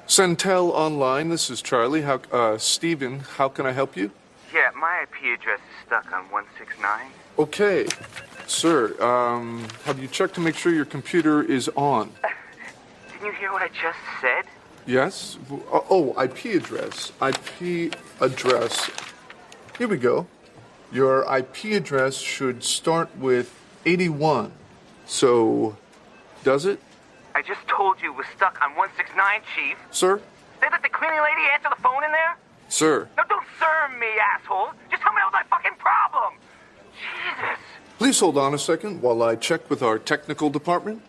Centel Online, this is Charlie. Steven, how can I help you? Yeah, my IP address is stuck on 169. Okay. Sir, have you checked to make sure your computer is on? Didn't you hear what I just said? Yes? Oh, IP address. IP address. Here we go. Your IP address should start with 81. So, does it? I just told you it was stuck on 169, Chief. Sir? Did the cleaning lady answer the phone in there? Sir. No, don't serve me, asshole. Just tell me that was my fucking problem. Jesus. Please hold on a second while I check with our technical department.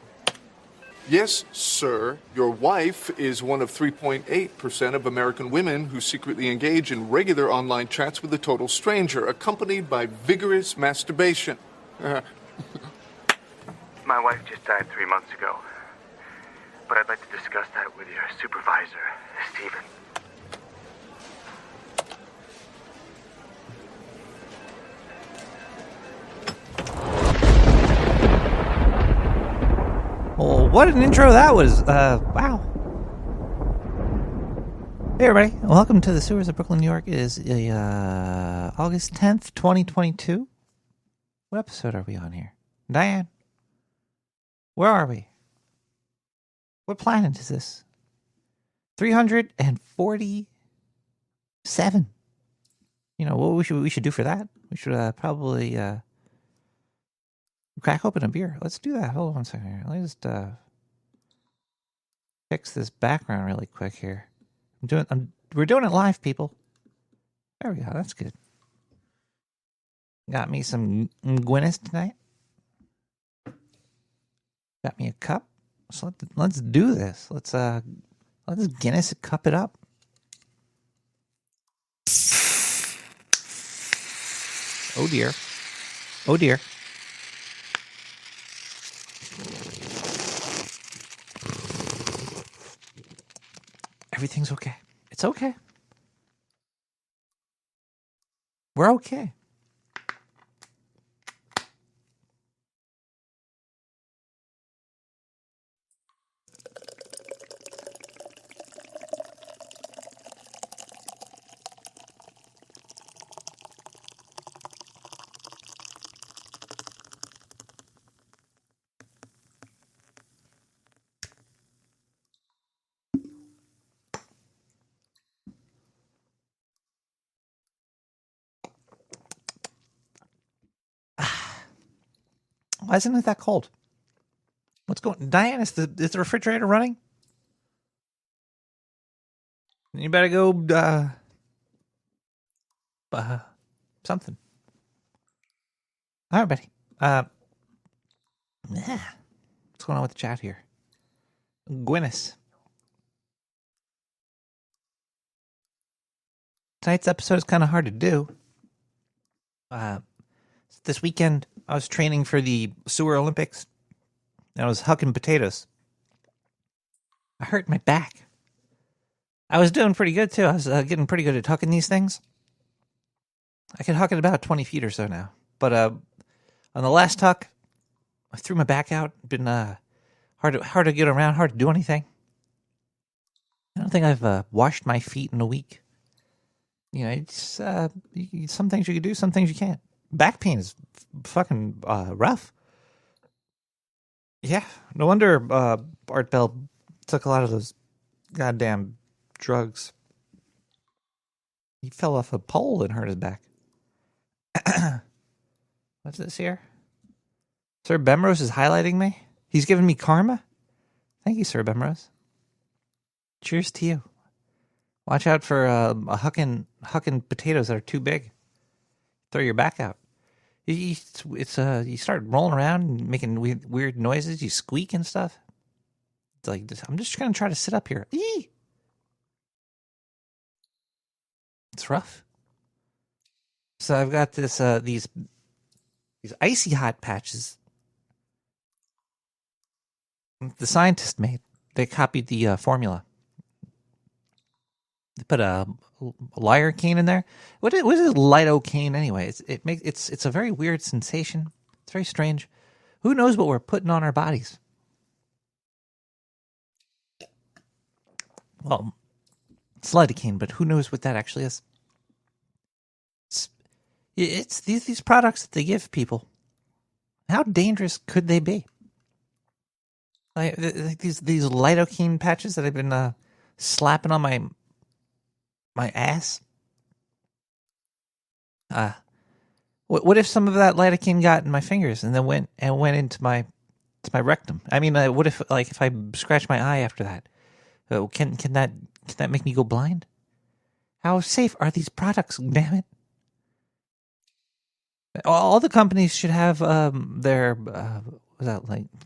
Yes, sir. Your wife is one of 3.8% of American women who secretly engage in regular online chats with a total stranger, accompanied by vigorous masturbation. My wife just died 3 months ago. But I'd like to discuss that with your supervisor, Steven. Well, what an intro that was. Wow. Hey, everybody. Welcome to the Sewers of Brooklyn, New York. It is August 10th, 2022. What episode are we on here? Diane, where are we? What planet is this? 347. You know what we should do for that? We should probably crack open a beer. Let's do that. Hold on one second here. Let me just fix this background really quick here. We're doing it live, people. There we go. That's good. Got me some Guinness tonight. Got me a cup. So let's do this. Let's Guinness cup it up. Oh dear. Oh dear. Everything's okay. It's okay. We're okay. Why isn't it that cold? What's going? Diane, is the refrigerator running? You better go something. All right, buddy. What's going on with the chat here? Guinness. Tonight's episode is kind of hard to do. This weekend, I was training for the Sewer Olympics, and I was hucking potatoes. I hurt my back. I was doing pretty good, too. I was getting pretty good at hucking these things. I can huck it about 20 feet or so now. But on the last huck, I threw my back out. Been hard to get around, hard to do anything. I don't think I've washed my feet in a week. You know, it's some things you can do, some things you can't. Back pain is fucking rough. Yeah, no wonder Art Bell took a lot of those goddamn drugs. He fell off a pole and hurt his back. What's this here? Sir Bemrose is highlighting me. He's giving me karma. Thank you, Sir Bemrose. Cheers to you. Watch out for hucking potatoes that are too big. Throw your back out. You start rolling around and making weird noises. You squeak and stuff. It's like I'm just gonna try to sit up here. Eee! It's rough. So I've got this these icy hot patches. The scientist made. They copied the formula. They put a lidocaine in there. What is lidocaine anyway? It's a very weird sensation. It's very strange. Who knows what we're putting on our bodies? Well, it's lidocaine, but who knows what that actually is? It's these products that they give people. How dangerous could they be? Like these lidocaine patches that I've been slapping on my ass. What if some of that lidocaine got in my fingers and then went into my rectum? I mean, what if if I scratch my eye after that? Can that make me go blind? How safe are these products? Damn it! All the companies should have their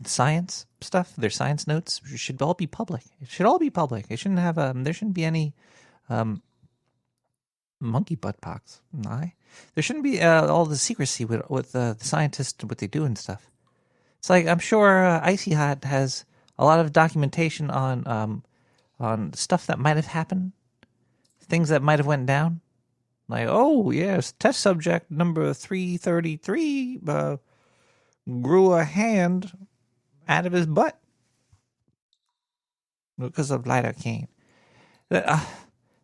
science stuff. Their science notes should all be public. It should all be public. It shouldn't have there shouldn't be any monkey butt pox. There shouldn't be all the secrecy with the scientists and what they do and stuff. It's like I'm sure Icy Hot has a lot of documentation on stuff that might have happened, things that might have went down. Like, oh yes, test subject number 333 grew a hand out of his butt because of lidocaine. It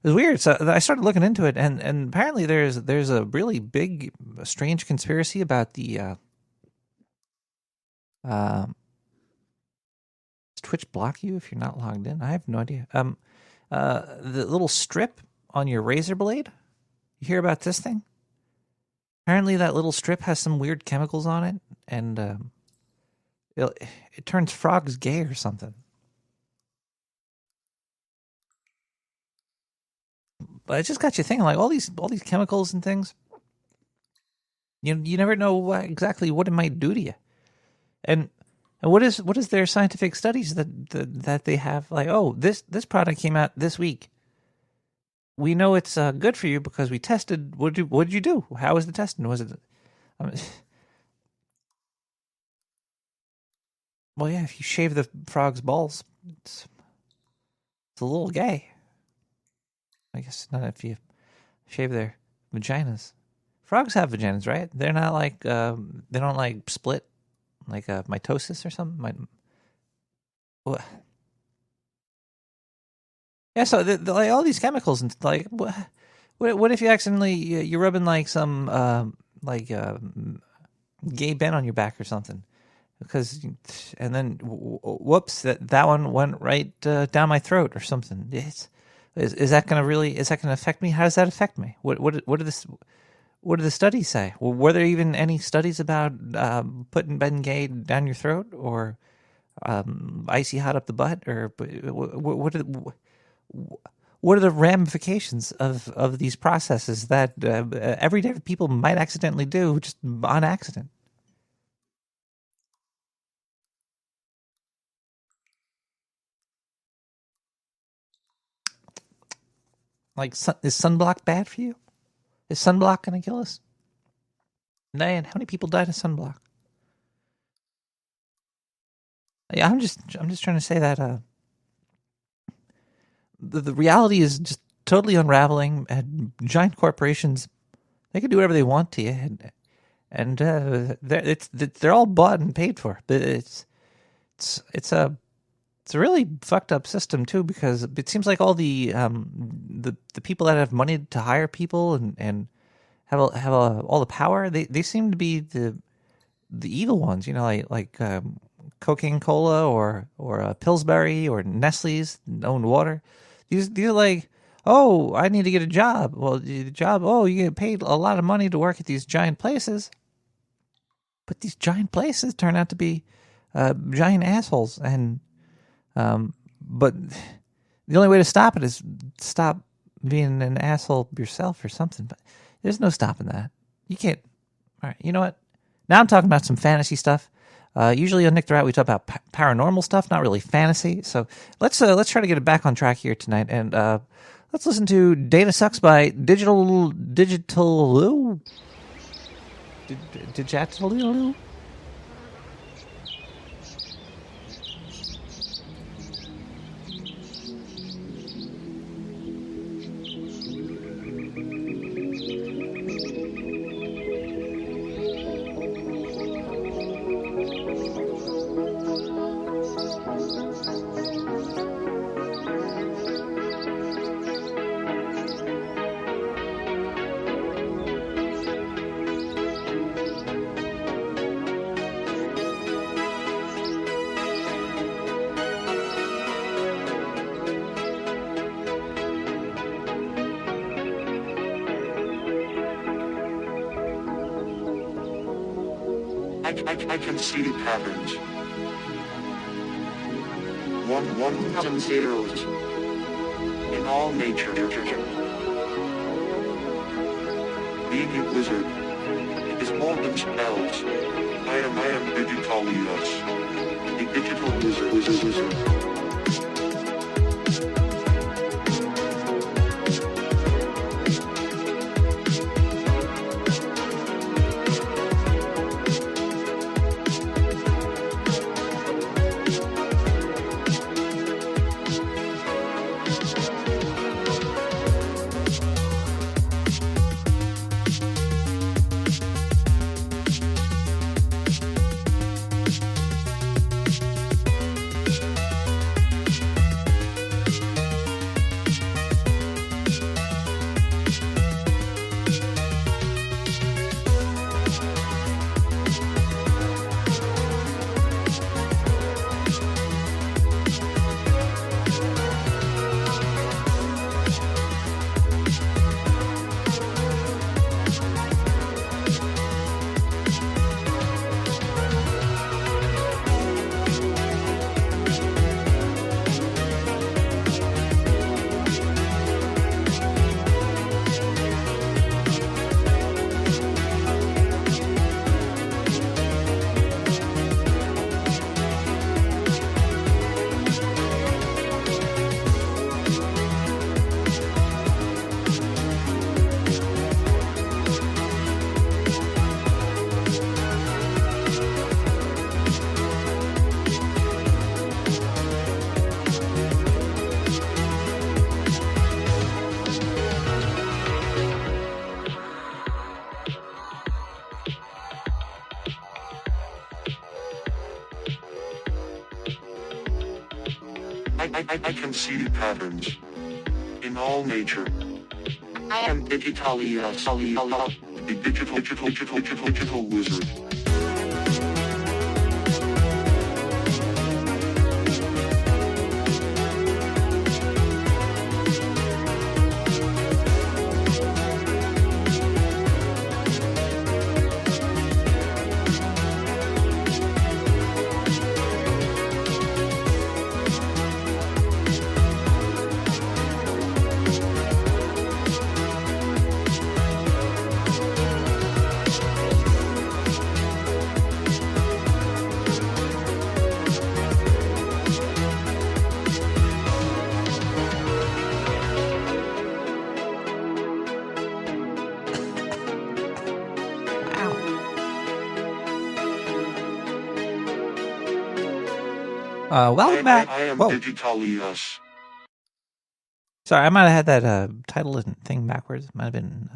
was weird. So I started looking into it, and apparently there's a really big, strange conspiracy about the does Twitch block you if you're not logged in? I have no idea. The little strip on your razor blade. You hear about this thing? Apparently that little strip has some weird chemicals on it, and it turns frogs gay or something. But it just got you thinking, like all these chemicals and things. You never know exactly what it might do to you, and what is their scientific studies that they have? Like, oh, this product came out this week. We know it's good for you because we tested. What did you do? How was the testing? Was it? Well, yeah. If you shave the frog's balls, it's a little gay. I guess not if you shave their vaginas. Frogs have vaginas, right? They're not like they don't like split, like mitosis or something. What? Yeah, so like all these chemicals and like, what if you accidentally you're rubbing like some gay bent on your back or something, and then whoops, that one went right down my throat or something. Is that going to affect me? How does that affect me? What do the studies say? Well, were there even any studies about putting Ben Gay down your throat or icy hot up the butt, or what are the ramifications of these processes that everyday people might accidentally do just on accident? Like, is sunblock bad for you? Is sunblock going to kill us? Man, how many people died of sunblock? Yeah, I'm just trying to say that the reality is just totally unraveling, and giant corporations, they can do whatever they want to you, and they're all bought and paid for. But it's a really fucked up system too, because it seems like all the people that have money to hire people and have all the power, they seem to be the evil ones, like Cocaine Cola or Pillsbury or Nestle's own water. These are like, oh, I need to get a job. Well, the job, oh, you get paid a lot of money to work at these giant places, but these giant places turn out to be giant assholes, and but the only way to stop it is stop being an asshole yourself or something. But there's no stopping that. You can't. All right, you know what? Now I'm talking about some fantasy stuff. Usually on Nick the Rat we talk about paranormal stuff, not really fantasy. So let's try to get it back on track here tonight, and let's listen to "Data Sucks" by Digital. I can see patterns. 1,000 zeros. In all nature. Being a wizard is more than spells. I am Digitalius. A digital wizard. I can see patterns in all nature. I am Digitalius, the digital wizard. Welcome back. I am Whoa. Digitalius. Sorry, I might have had that title and thing backwards. Might have been.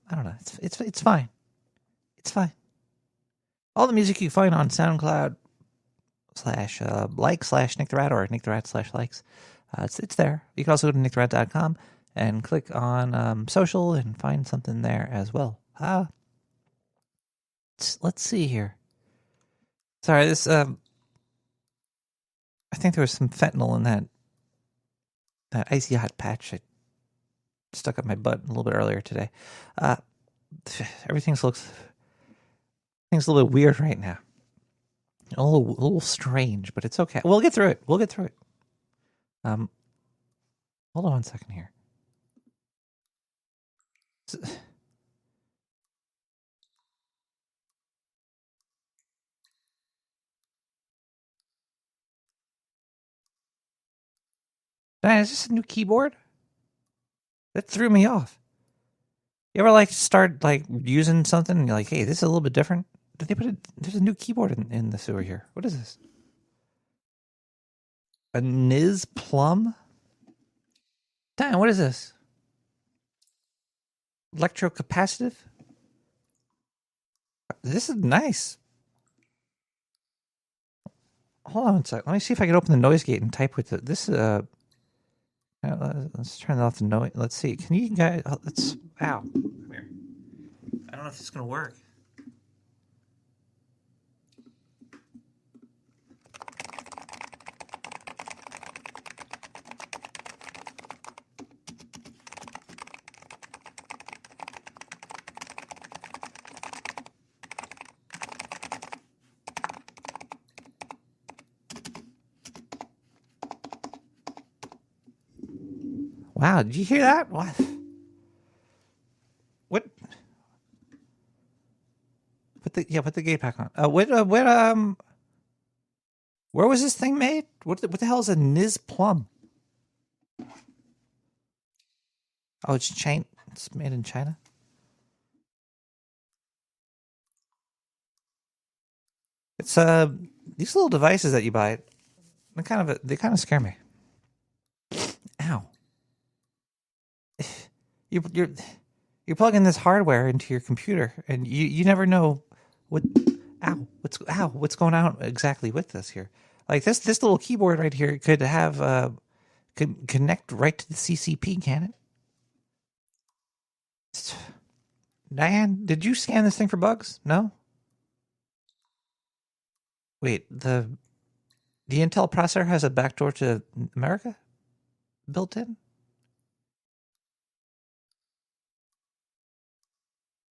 I don't know. It's fine. It's fine. All the music you find on SoundCloud /like/Nick the Rat or Nick the Rat /likes. It's there. You can also go to nicktherat.com and click on social and find something there as well. Let's see here. Sorry, this I think there was some fentanyl in that icy hot patch I stuck up my butt a little bit earlier today. Everything's a little bit weird right now. A little strange, but it's okay. We'll get through it. Hold on 1 second here. Man, is this a new keyboard? That threw me off. You ever start using something and you're like, hey, this is a little bit different? Did they there's a new keyboard in the sewer here. What is this? A Niz Plum? Damn, what is this? Electrocapacitive? This is nice. Hold on 1 second. Let me see if I can open the noise gate and type with it. This let's turn off the noise. Let's see. Can you guys? Ow. Come here. I don't know if this is gonna work. Wow, did you hear that? What? What? Put the gate pack on. Where was this thing made? What the hell is a Niz Plum? Oh, it's China. It's made in China. It's these little devices that you buy. They kind of scare me. Ow! You're plugging this hardware into your computer, and you never know what. What's going on exactly with this here? Like this little keyboard right here could have could connect right to the CCP, can it? Diane, did you scan this thing for bugs? No. Wait, the Intel processor has a backdoor to America built in?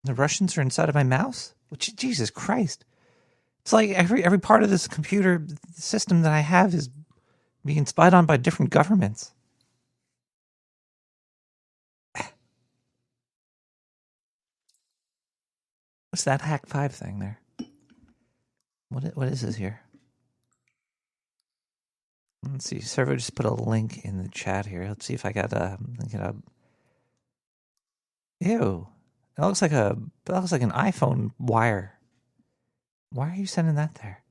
The Russians are inside of my mouse? Jesus Christ. It's like every part of this computer system that I have is being spied on by different governments. What's that Hack 5 thing there? What is this here? Let's see. Server just put a link in the chat here. Let's see if I got Ew. That looks like an iPhone wire. Why are you sending that there?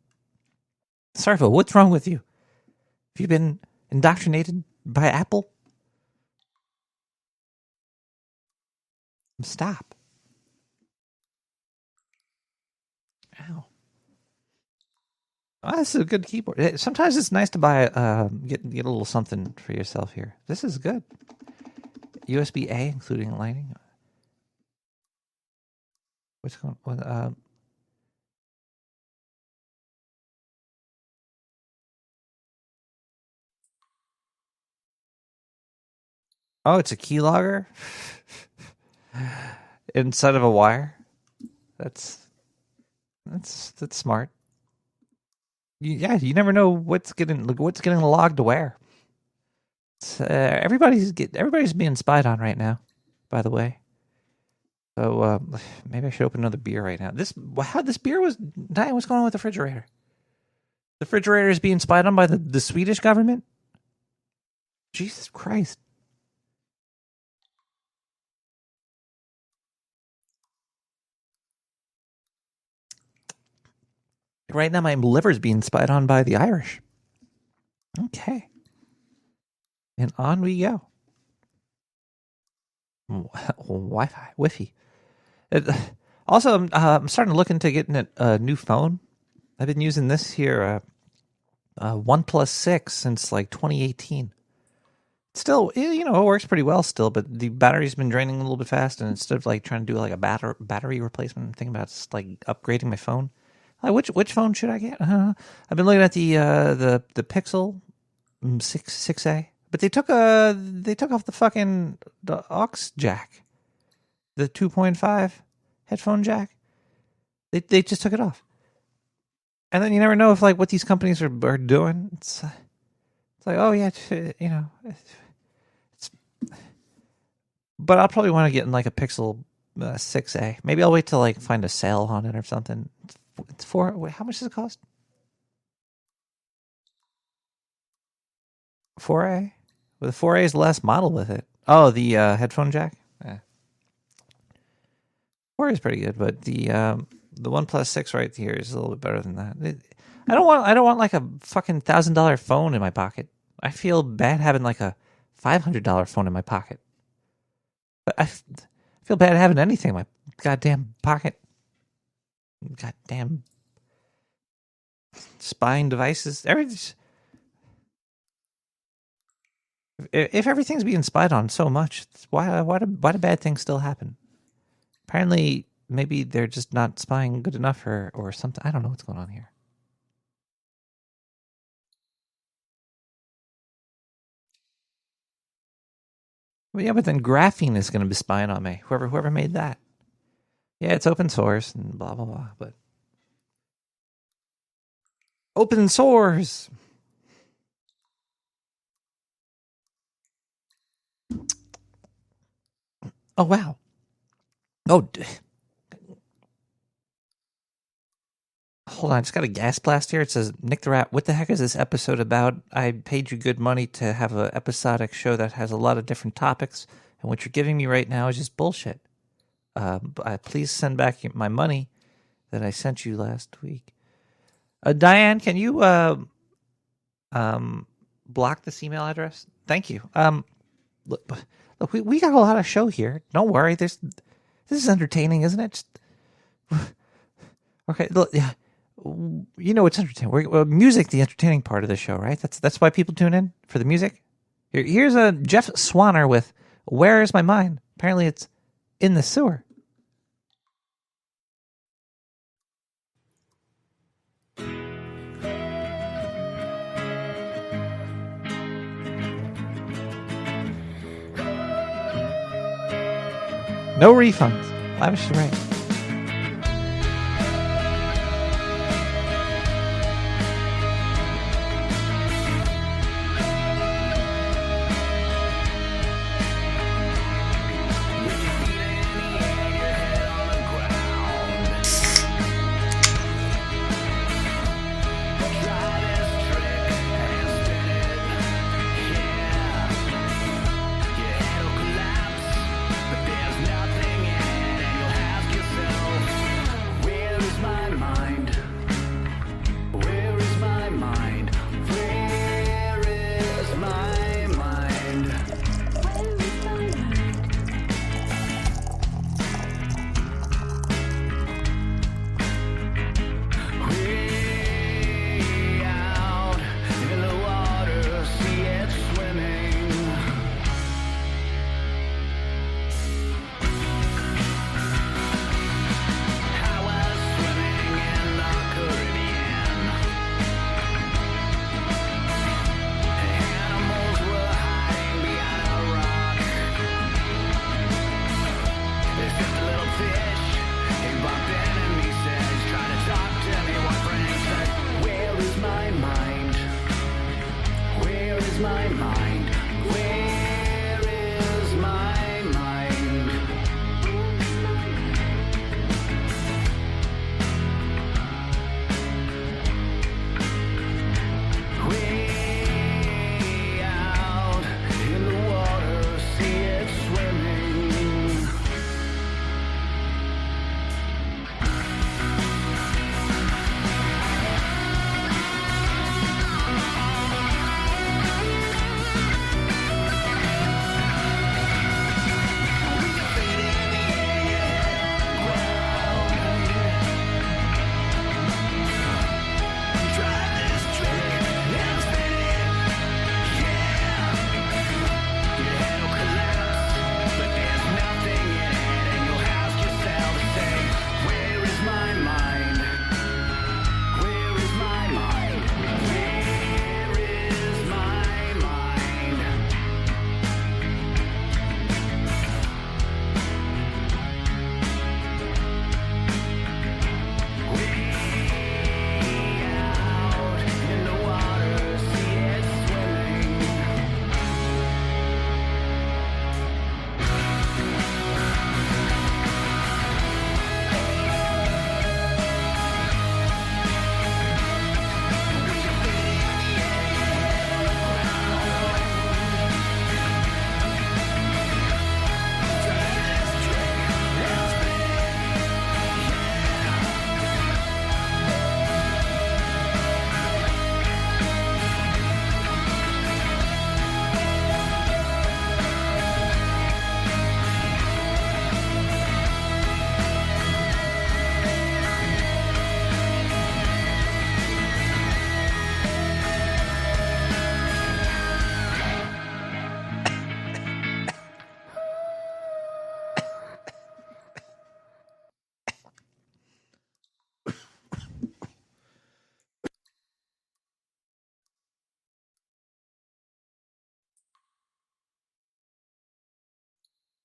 Sarva, what's wrong with you? Have you been indoctrinated by Apple? Stop. Ow. Oh, this is a good keyboard. Sometimes it's nice to buy get a little something for yourself here. This is good. USB-A, including lighting. What's going on? Oh, it's a keylogger instead of a wire. That's smart. You never know what's getting logged to where. Everybody's being spied on right now. By the way, so maybe I should open another beer right now. This beer was dying. What's going on with the refrigerator? The refrigerator is being spied on by the Swedish government. Jesus Christ. Right now, my liver's being spied on by the Irish. Okay. And on we go. Wi-Fi. Also, I'm starting to look into getting a new phone. I've been using this here, OnePlus 6 since like 2018. Still, it works pretty well still, but the battery's been draining a little bit fast, and instead of like trying to do like a battery replacement, I'm thinking about just like upgrading my phone. Which phone should I get? I've been looking at the Pixel 6A, but they took off the aux jack, the 2.5 headphone jack. They just took it off, and then you never know if like what these companies are doing. It's like, oh yeah, but I'll probably want to get in like a Pixel 6A. Maybe I'll wait till like find a sale on it or something. It's how much does it cost? 4A? Well, the 4A is the last model with it. Oh, the headphone jack? Yeah. 4A is pretty good, but the OnePlus 6 right here is a little bit better than that. I don't want like a fucking $1,000 phone in my pocket. I feel bad having like a $500 phone in my pocket. But I feel bad having anything in my goddamn pocket. Goddamn spying devices. If everything's being spied on so much, why do bad things still happen? Apparently, maybe they're just not spying good enough or something. I don't know what's going on here. Well, yeah, but then graphene is going to be spying on me. Whoever made that. Yeah, it's open source and blah, blah, blah. But open source. Oh, wow. Oh, hold on. I just got a gas blast here. It says, Nick the Rat, what the heck is this episode about? I paid you good money to have an episodic show that has a lot of different topics, and what you're giving me right now is just bullshit. Please send back my money that I sent you last week. Diane, can you block this email address? Thank you. Look, we got a lot of show here. Don't worry. This is entertaining, isn't it? Okay, look, yeah. You know it's entertaining. Music, the entertaining part of the show, right? That's why people tune in for the music. Here's a Jeff Swanner with "Where Is My Mind." Apparently, it's in the sewer. No refunds. Lavish the right.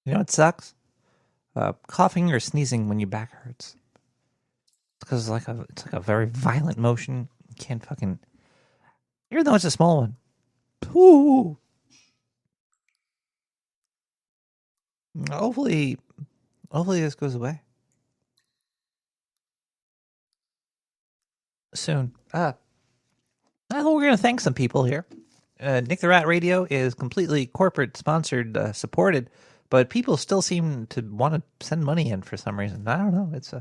You know what sucks? Coughing or sneezing when your back hurts. It's because it's like a very violent motion. You can't fucking, even though it's a small one. Ooh. Hopefully this goes away soon. We're going to thank some people here. Nick the Rat Radio is completely corporate sponsored, supported, but people still seem to want to send money in for some reason. I don't know. It's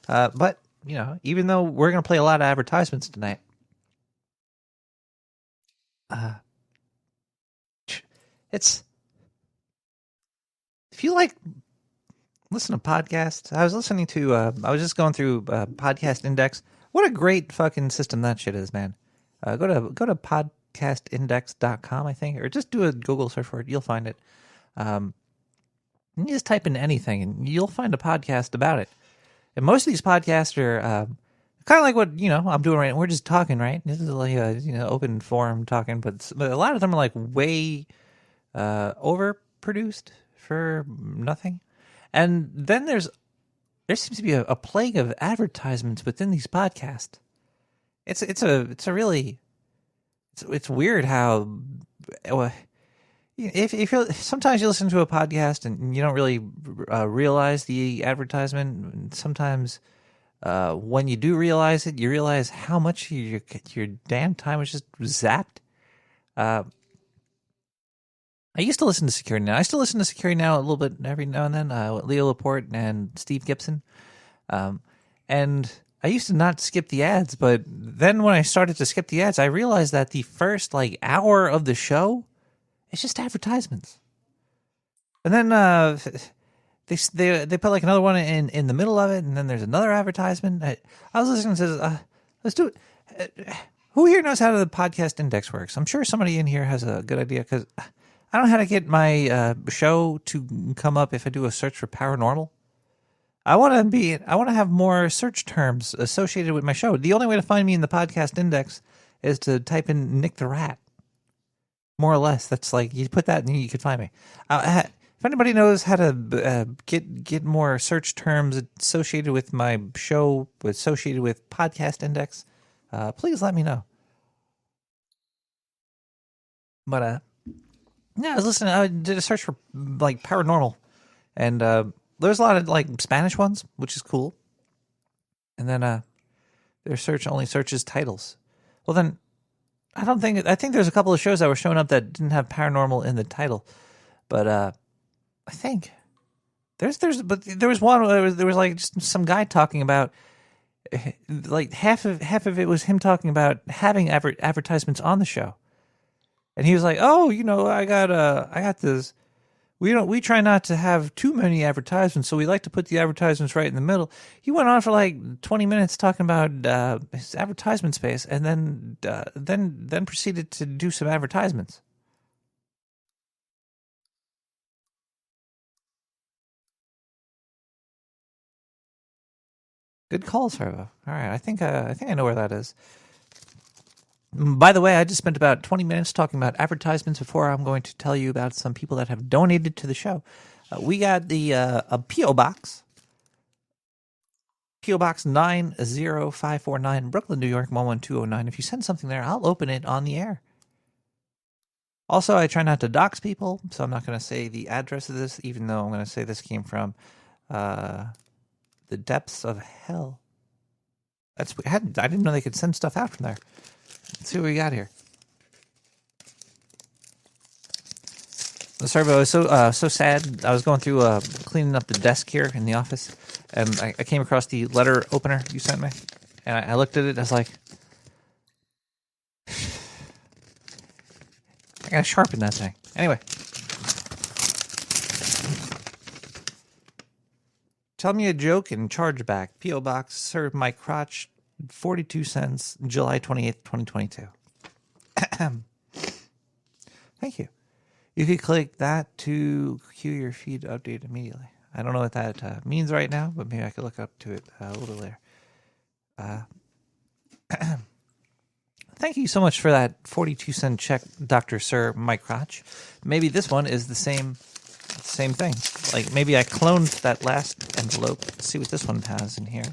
but you know, even though we're going to play a lot of advertisements tonight, it's if you like listen to podcasts. I was listening to. I was just going through Podcast Index. What a great fucking system that shit is, man. Go to podcastindex.com, I think, or just do a Google search for it. You'll find it. You just type in anything, and you'll find a podcast about it. And most of these podcasts are kind of like what I'm doing right now. We're just talking, right? This is like a open forum talking, but a lot of them are like way overproduced for nothing. And then there seems to be a plague of advertisements within these podcasts. It's weird how if you're, sometimes you listen to a podcast and you don't really realize the advertisement. Sometimes when you do realize it, you realize how much your damn time was just zapped. I used to listen to Security Now. I still listen to Security Now a little bit every now and then. Leo Laporte and Steve Gibson. And I used to not skip the ads, but then when I started to skip the ads, I realized that the first hour of the show is just advertisements. And then they put another one in the middle of it, and then there's another advertisement. I was listening to let's do it. Who here knows how the podcast index works? I'm sure somebody in here has a good idea, because I don't know how to get my show to come up if I do a search for paranormal. I want to have more search terms associated with my show. The only way to find me in the podcast index is to type in Nick the Rat. More or less, that's you put that and you can find me. If anybody knows how to get more search terms associated with my show, associated with podcast index, please let me know. But yeah, I was listening. I did a search for paranormal, and there's a lot of Spanish ones, which is cool. And then their search only searches titles. Well, then I think there's a couple of shows that were showing up that didn't have paranormal in the title, but I think there was one where there was just some guy talking about half of it was him talking about having advertisements on the show. And he was like, "Oh, I got this. We try not to have too many advertisements, so we like to put the advertisements right in the middle." He went on for 20 minutes talking about his advertisement space, and then proceeded to do some advertisements. Good call, Servo. All right, I think I know where that is. By the way, I just spent about 20 minutes talking about advertisements before I'm going to tell you about some people that have donated to the show. We got the a P.O. Box. P.O. Box 90549, Brooklyn, New York, 11209. If you send something there, I'll open it on the air. Also, I try not to dox people, so I'm not going to say the address of this, even though I'm going to say this came from the depths of hell. I didn't know they could send stuff out from there. Let's see what we got here. Sorry, but I was so sad. I was going through cleaning up the desk here in the office, and I came across the letter opener you sent me, and I looked at it. And I was like, I gotta sharpen that thing. Anyway, tell me a joke and charge back. P.O. Box, serve my crotch. 42 cents, July 28th, 2022. Thank you. You could click that to cue your feed update immediately. I don't know what that means right now, but maybe I could look up to it a little bit later. Thank you so much for that 42-cent check, Dr. Sir Mike Crotch. Maybe this one is the same thing. Maybe I cloned that last envelope. Let's see what this one has in here.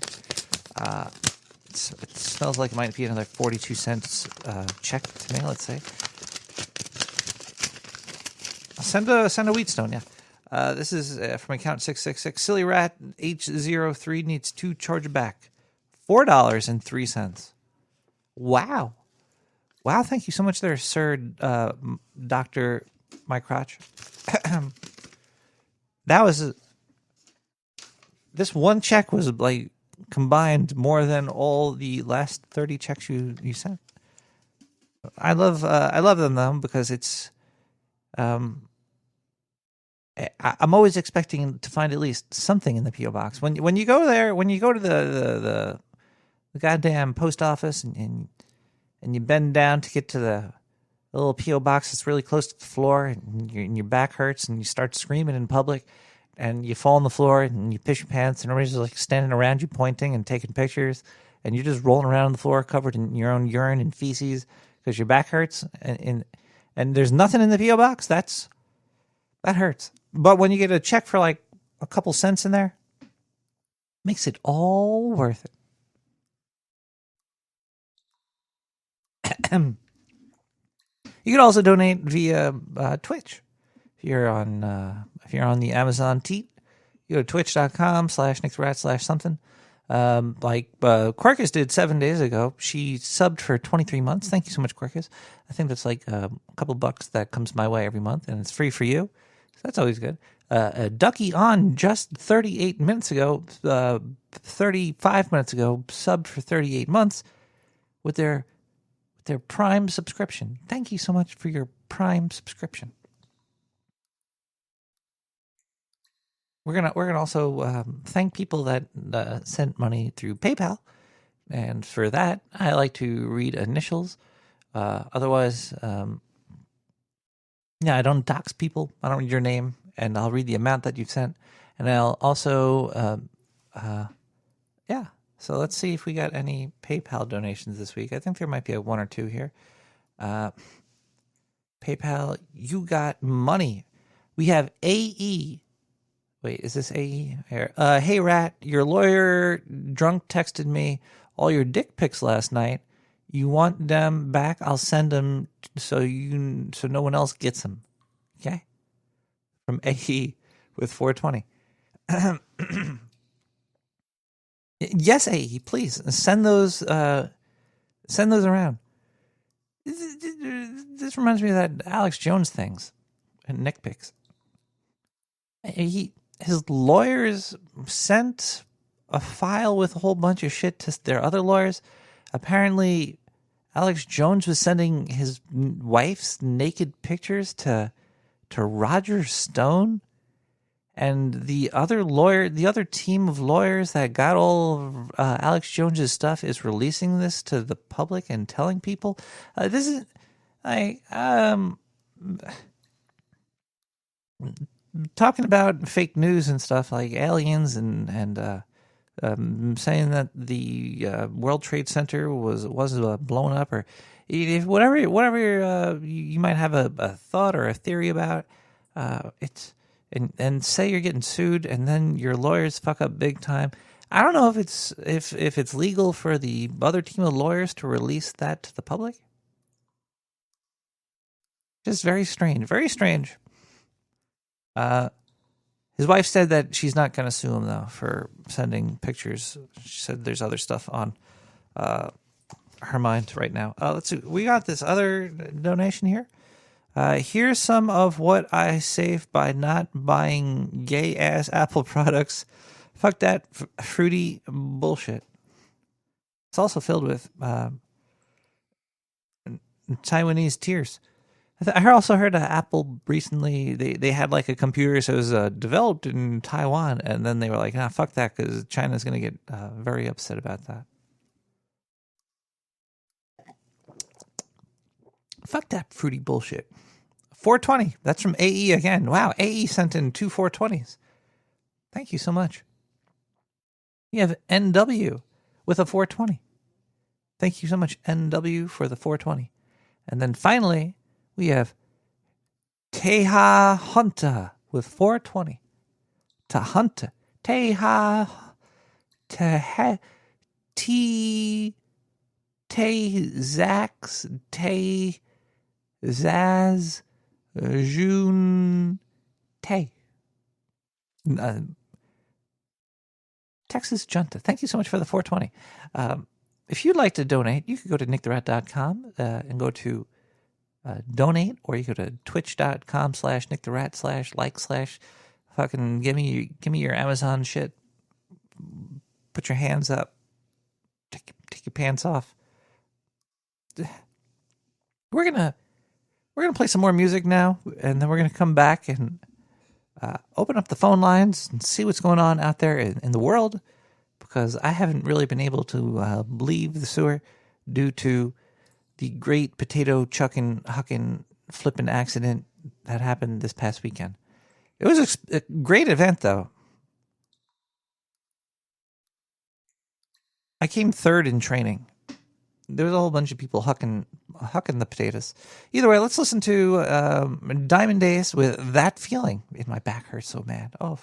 It smells like it might be another 42 cents check to me, let's say. Send a Wheatstone, yeah. This is from account 666. Silly Rat H03 needs to charge back $4.03. Wow. Wow, thank you so much there, Sir Dr. My Crotch. That was... This one check was like combined more than all the last 30 checks you sent. I love them though, because it's... I'm always expecting to find at least something in the P.O. box. When you go there, when you go to the goddamn post office and you bend down to get to the little P.O. box that's really close to the floor, and your back hurts, and you start screaming in public, and you fall on the floor, and you piss your pants, and everybody's like standing around you pointing and taking pictures, and you're just rolling around on the floor covered in your own urine and feces because your back hurts, and there's nothing in the P.O. box. That hurts. But when you get a check for like a couple cents in there, makes it all worth it. You can also donate via Twitch. If you're on the Amazon Teat, you go to twitch.com/nixrat/something. Like Quirkus did 7 days ago. She subbed for 23 months. Thank you so much, Quirkus. I think that's like a couple bucks that comes my way every month, and it's free for you. So that's always good. Ducky on just 38 minutes ago, 35 minutes ago, subbed for 38 months with their Prime subscription. Thank you so much for your Prime subscription. We're gonna also thank people that sent money through PayPal, and for that I like to read initials. Otherwise, I don't dox people. I don't read your name, and I'll read the amount that you've sent, and I'll also So let's see if we got any PayPal donations this week. I think there might be one or two here. PayPal, you got money. We have AE. Wait, is this AE? Here. Hey, Rat, your lawyer drunk texted me all your dick pics last night. You want them back? I'll send them so no one else gets them. Okay? From AE with 420. Yes, AE, please send those around. This reminds me of that Alex Jones things and Nick pics. His lawyers sent a file with a whole bunch of shit to their other lawyers. Apparently, Alex Jones was sending his wife's naked pictures to Roger Stone. And the other team of lawyers that got all of Alex Jones's stuff is releasing this to the public and telling people. This is talking about fake news and stuff like aliens and saying that the World Trade Center was blown up, or whatever you might have a thought or a theory about. It's. And say you're getting sued, and then your lawyers fuck up big time. I don't know if it's legal for the other team of lawyers to release that to the public. Just very strange. Very strange. His wife said that she's not going to sue him though for sending pictures. She said there's other stuff on her mind right now. Let's see. We got this other donation here. Here's some of what I saved by not buying gay-ass Apple products. Fuck that fruity bullshit. It's also filled with Taiwanese tears. I also heard Apple recently, they had like a computer that was developed in Taiwan, and then they were like, nah, fuck that, because China's going to get very upset about that. Fuck that fruity bullshit. 420. That's from AE again. Wow, AE sent in 2 420s. Thank you so much. You have NW with a 420. Thank you so much, NW, for the 420. And then finally, we have Teha Hunta with 420. Tahunta. Teha. Teha. Zax. Zaz. June Tay. Texas Junta, thank you so much for the 420. If you'd like to donate, you could go to nicktherat.com and go to donate, or you go to twitch.com/nicktherat/like/ fucking give me your Amazon shit. Put your hands up. Take your pants off. We're gonna play some more music now, and then we're gonna come back and open up the phone lines and see what's going on out there in the world, because I haven't really been able to leave the sewer due to the great potato chucking, hucking, flipping accident that happened this past weekend. It was a great event, though. I came third in training. There was a whole bunch of people hucking the potatoes. Either way, let's listen to Diamond Days with That Feeling. My back hurts so bad. Oh.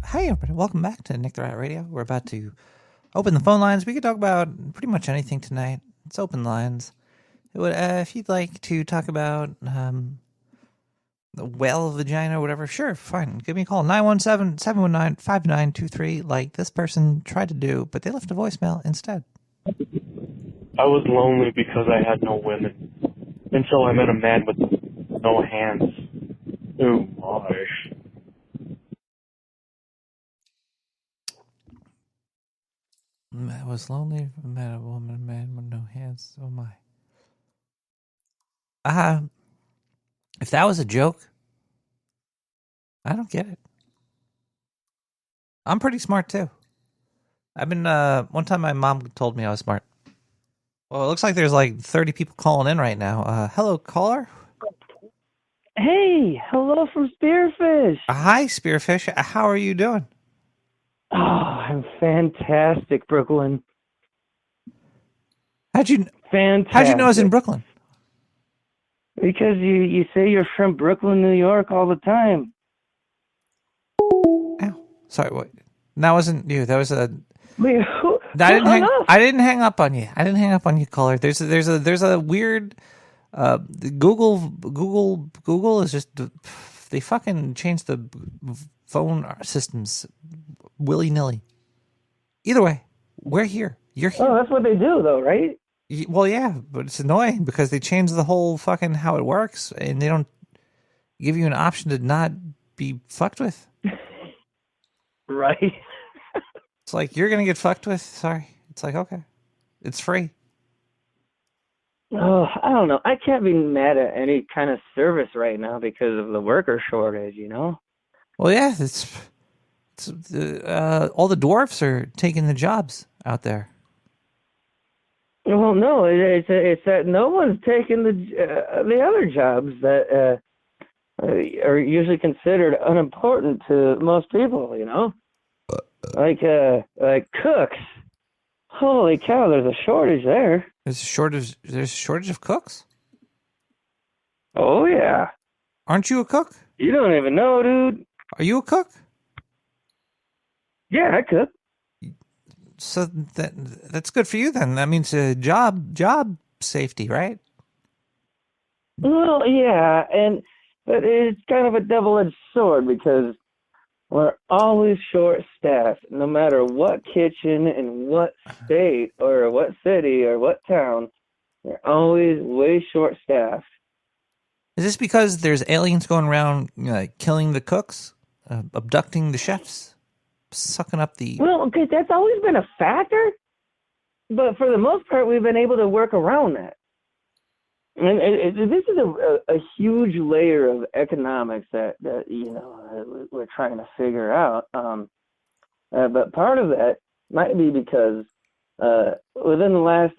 Hi, everybody. Welcome back to Nick the Rat Radio. We're about to open the phone lines. We could talk about pretty much anything tonight. It's open lines. If you'd like to talk about the whale vagina or whatever, sure, fine. Give me a call, 917-719-5923, like this person tried to do, but they left a voicemail instead. I was lonely because I had no women, until I met a man with no hands. Oh my. I was lonely. Met a woman, a man with no hands. Oh my. If that was a joke, I don't get it. I'm pretty smart too. I've been. One time, my mom told me I was smart. Well, it looks like there's like 30 people calling in right now. Hello, caller. Hey, hello from Spearfish. Hi, Spearfish. How are you doing? Oh, I'm fantastic, Brooklyn. How'd you Fantastic. know I was in Brooklyn? Because you say you're from Brooklyn, New York all the time. Ow. Sorry, what? That wasn't you. That was a. Wait, who I didn't hung hang. up? I didn't hang up on you. I didn't hang up on you, caller. There's a weird. Google is just they fucking changed the phone systems willy nilly. Either way, we're here. You're here. Oh, that's what they do, though, right? Well, yeah, but it's annoying because they changed the whole fucking how it works, and they don't give you an option to not be fucked with. Right. It's like you're gonna get fucked with. Sorry. It's like okay, it's free. Oh, I don't know. I can't be mad at any kind of service right now because of the worker shortage, you know? Well, yeah, all the dwarfs are taking the jobs out there. Well, no, it's that no one's taking the other jobs that are usually considered unimportant to most people, you know? Like cooks. Holy cow, there's a shortage there. There's a shortage of cooks? Oh, yeah. Aren't you a cook? You don't even know, dude. Are you a cook? Yeah, I cook. So that's good for you then. That means job safety, right? Well, yeah, but it's kind of a double-edged sword because we're always short-staffed, no matter what kitchen in what state or what city or what town. They're always way short-staffed. Is this because there's aliens going around killing the cooks, abducting the chefs, sucking up the... Well, okay, that's always been a factor, but for the most part, we've been able to work around that. And this is a huge layer of economics that we're trying to figure out. But part of that might be because within the last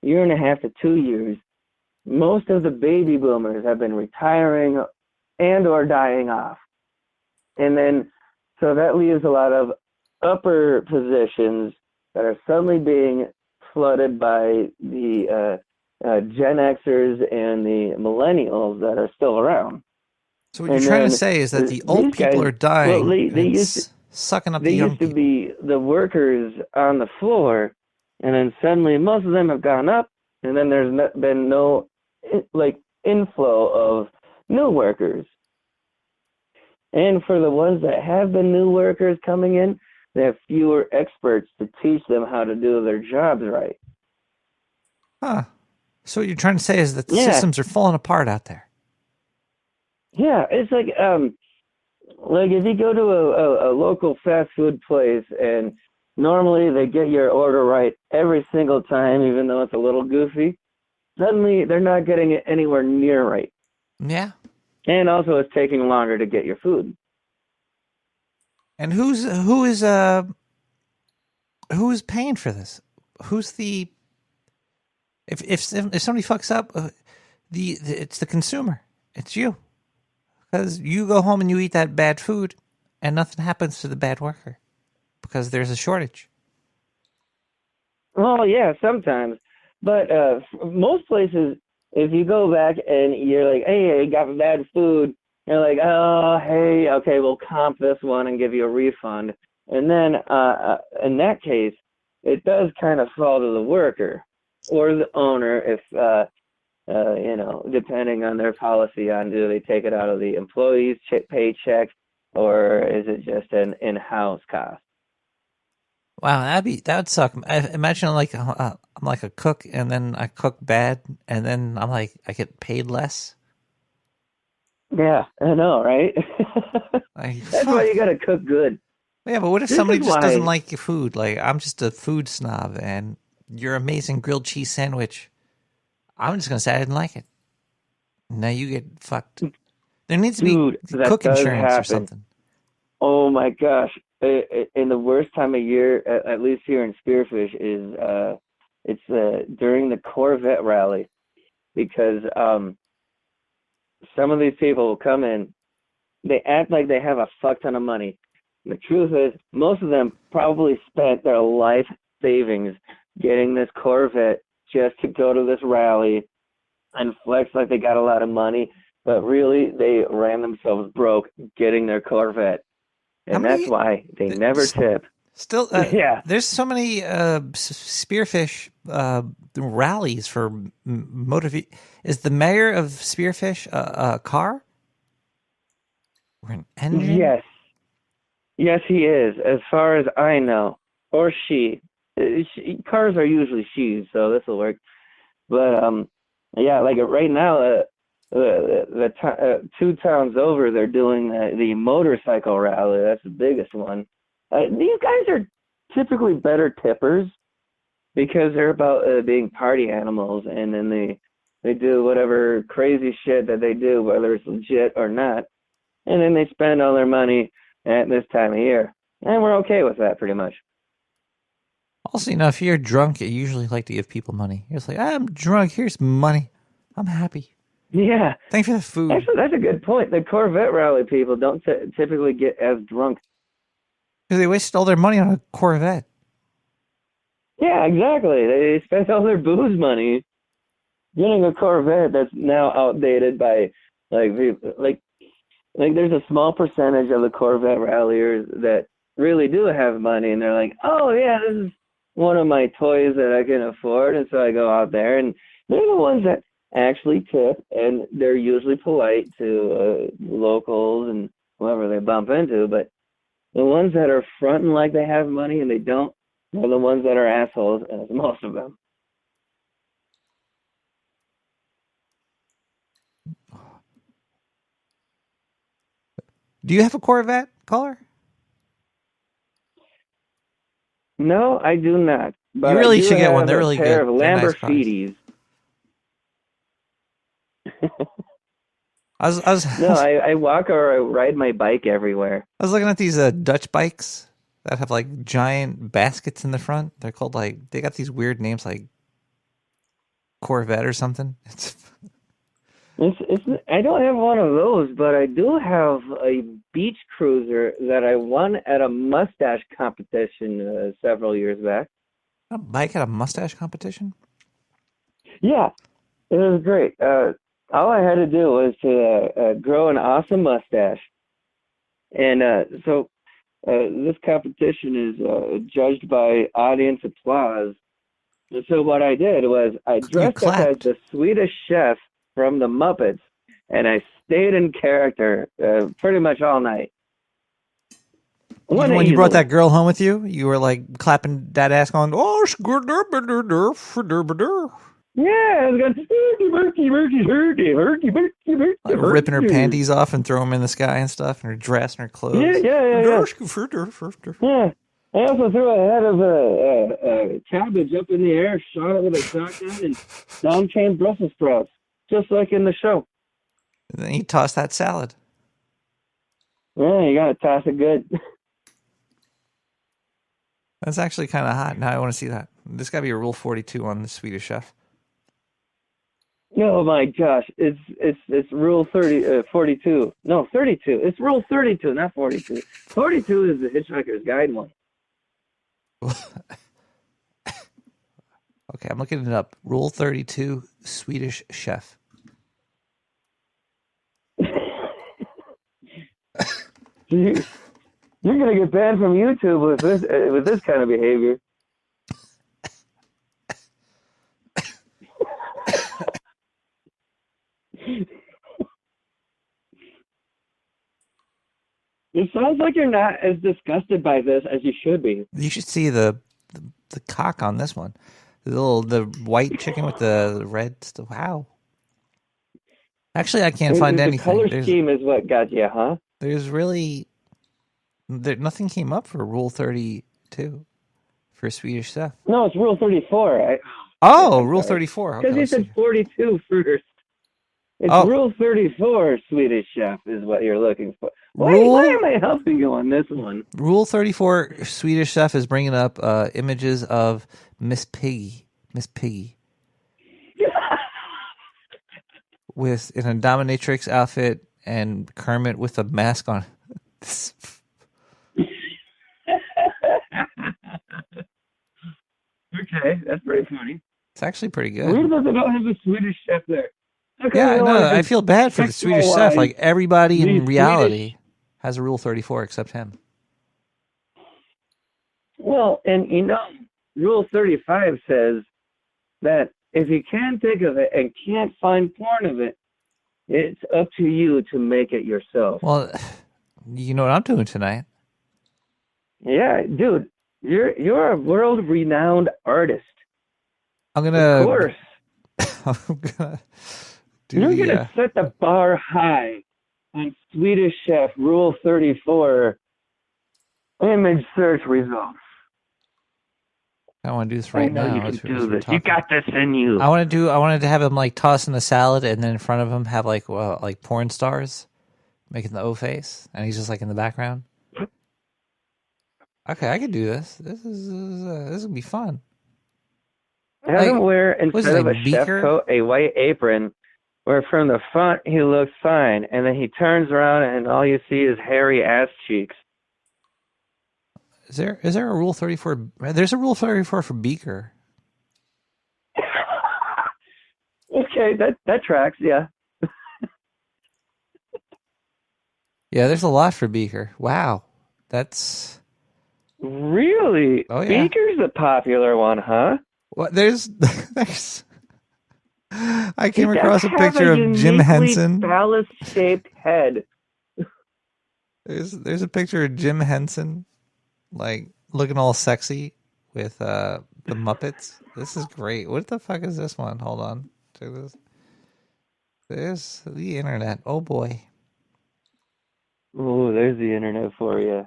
year and a half to 2 years, most of the baby boomers have been retiring and or dying off. And then, so that leaves a lot of upper positions that are suddenly being flooded by the Gen Xers and the millennials that are still around. So what you're trying to say is that the old people are dying. Well, they used sucking up the young people. They used to be the workers on the floor, and then suddenly most of them have gone up, and then there's been no inflow of new workers. And for the ones that have been new workers coming in, they have fewer experts to teach them how to do their jobs right. Huh. So what you're trying to say is that the systems are falling apart out there. Yeah, it's like if you go to a local fast food place and normally they get your order right every single time, even though it's a little goofy, suddenly they're not getting it anywhere near right. Yeah. And also it's taking longer to get your food. And who is paying for this? Who's the if somebody fucks up, it's the consumer. It's you. Because you go home and you eat that bad food and nothing happens to the bad worker because there's a shortage. Well, yeah, sometimes. But most places, if you go back and you're like, hey, I got bad food, you're like, oh, hey, okay, we'll comp this one and give you a refund. And then in that case, it does kind of fall to the worker or the owner if, depending on their policy on do they take it out of the employee's paycheck or is it just an in-house cost? Wow, that would suck. Imagine I'm like a cook and then I cook bad and then I'm like I get paid less. Yeah, I know, right? Like, That's why you gotta cook good. yeah, but what if This somebody is just doesn't why. like your food? Like, I'm just a food snob, and your amazing grilled cheese sandwich, I'm just gonna say I didn't like it. Now you get fucked. There needs to be Dude, that cook does insurance or happen. something. Oh my gosh. In the worst time of year, at least here in Spearfish, is it's during the Corvette rally because some of these people will come in, they act like they have a fuck ton of money. The truth is, most of them probably spent their life savings getting this Corvette just to go to this rally and flex like they got a lot of money, but really they ran themselves broke getting their Corvette. How And that's many? why they never tip. Still, Yeah. there's so many Spearfish rallies for motive. Is the mayor of Spearfish a car or an engine? Yes. Yes, he is, as far as I know. Or she. Cars are usually she's, so this will work. But yeah, like right now, two towns over, they're doing the motorcycle rally. That's the biggest one. These guys are typically better tippers because they're about being party animals, and then they do whatever crazy shit that they do, whether it's legit or not, and then they spend all their money at this time of year, and we're okay with that pretty much. Also, if you're drunk, you usually like to give people money. You're just like, I'm drunk. Here's money. I'm happy. Yeah, Thanks for the food. actually, that's a good point. The Corvette rally people don't typically get as drunk. Because they wasted all their money on a Corvette. Yeah, exactly. They spent all their booze money getting a Corvette that's now outdated by like there's a small percentage of the Corvette ralliers that really do have money, and they're like, oh yeah, this is one of my toys that I can afford, and so I go out there, and they're the ones that actually tip, and they're usually polite to locals and whoever they bump into, but the ones that are fronting like they have money and they don't are the ones that are assholes, as most of them. Do you have a Corvette, caller? No, I do not. But You I really do should get one. have They're a really pair good. of They're nice price. Lamborghinis. I was No, I walk or I ride my bike everywhere. I was looking at these Dutch bikes that have like giant baskets in the front. They're called they got these weird names like Corvette or something. I don't have one of those, but I do have a beach cruiser that I won at a mustache competition several years back. A bike at a mustache competition? Yeah, it was great. All I had to do was to grow an awesome mustache. And so this competition is judged by audience applause. And so what I did was I dressed up as the Swedish chef from the Muppets, and I stayed in character pretty much all night. When you brought that girl home with you, you were like clapping that ass going, oh, yeah, I was going, like ripping her panties off and throw them in the sky and stuff, and her dress and her clothes. Yeah. I also threw a head of cabbage up in the air, shot it with a shotgun, and down came Brussels sprouts, just like in the show. And then you toss that salad. Yeah, you gotta toss it good. That's actually kind of hot. Now I want to see that. This got to be a Rule 42 on the Swedish Chef. Oh my gosh, it's Rule 42. No, 32. It's Rule 32, not 42. 42 is the Hitchhiker's Guide one. Okay, I'm looking it up. Rule 32, Swedish Chef. You're gonna get banned from YouTube with this kind of behavior. It sounds like you're not as disgusted by this as you should be. You should see the cock on this one. The white chicken with the red stuff. Wow. Actually, I can't find the anything. color There's, scheme is what got you, huh? there's really nothing came up for Rule 32 for Swedish Chef. No, it's Rule 34. Oh, Rule 34. Okay, Because you let's said see. 42 first. It's Oh. Rule 34, Swedish Chef, is what you're looking for. Why am I helping you on this one? Rule 34 Swedish Chef is bringing up images of Miss Piggy. With in a dominatrix outfit and Kermit with a mask on. Okay, that's pretty funny. It's actually pretty good. Weird that they don't have a Swedish Chef there. Okay, Yeah, you know no, what, I feel bad for the Swedish Chef. Like everybody in the reality has a Rule 34 except him. Well, and Rule 35 says that if you can't think of it and can't find porn of it, it's up to you to make it yourself. Well, you know what I'm doing tonight? Yeah, dude, you're a world-renowned artist. I'm Of gonna. course. I'm gonna do You're the. going to set the bar high on Swedish Chef Rule 34 image search results. I want to do this I right know now. you can as do we're this. You talking. got this in you. I wanted to have him like tossing the salad, and then in front of him have like porn stars making the O face, and he's just like in the background. Okay, I could do this. This would be fun. Have him wear, instead of a chef Beaker? coat, a white apron, where from the front he looks fine, and then he turns around and all you see is hairy ass cheeks. Is there a Rule 34? There's a Rule 34 for Beaker. Okay, that tracks, yeah. Yeah, there's a lot for Beaker. Wow, that's Really? Oh, yeah. Beaker's the popular one, huh? what there's. I came He across does a have picture of Jim uniquely Henson. phallus-shaped head. There's a picture of Jim Henson, like looking all sexy with the Muppets. This is great. What the fuck is this one? Hold on, check this. There's the internet. Oh boy. Oh, there's the internet for you.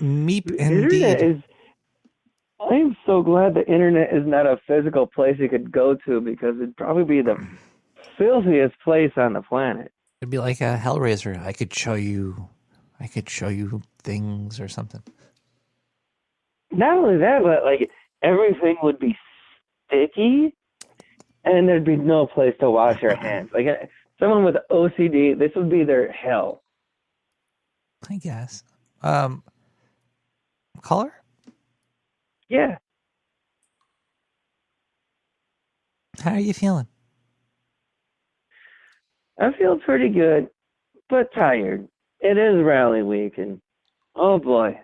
Meep Internet indeed. I'm so glad the internet is not a physical place you could go to, because it'd probably be the filthiest place on the planet. It'd be like a Hellraiser. I could show you things or something. Not only that, but like everything would be sticky, and there'd be no place to wash your hands. Like someone with OCD, this would be their hell. I guess. Caller? Yeah. How are you feeling? I feel pretty good, but tired. It is rally week, and oh boy,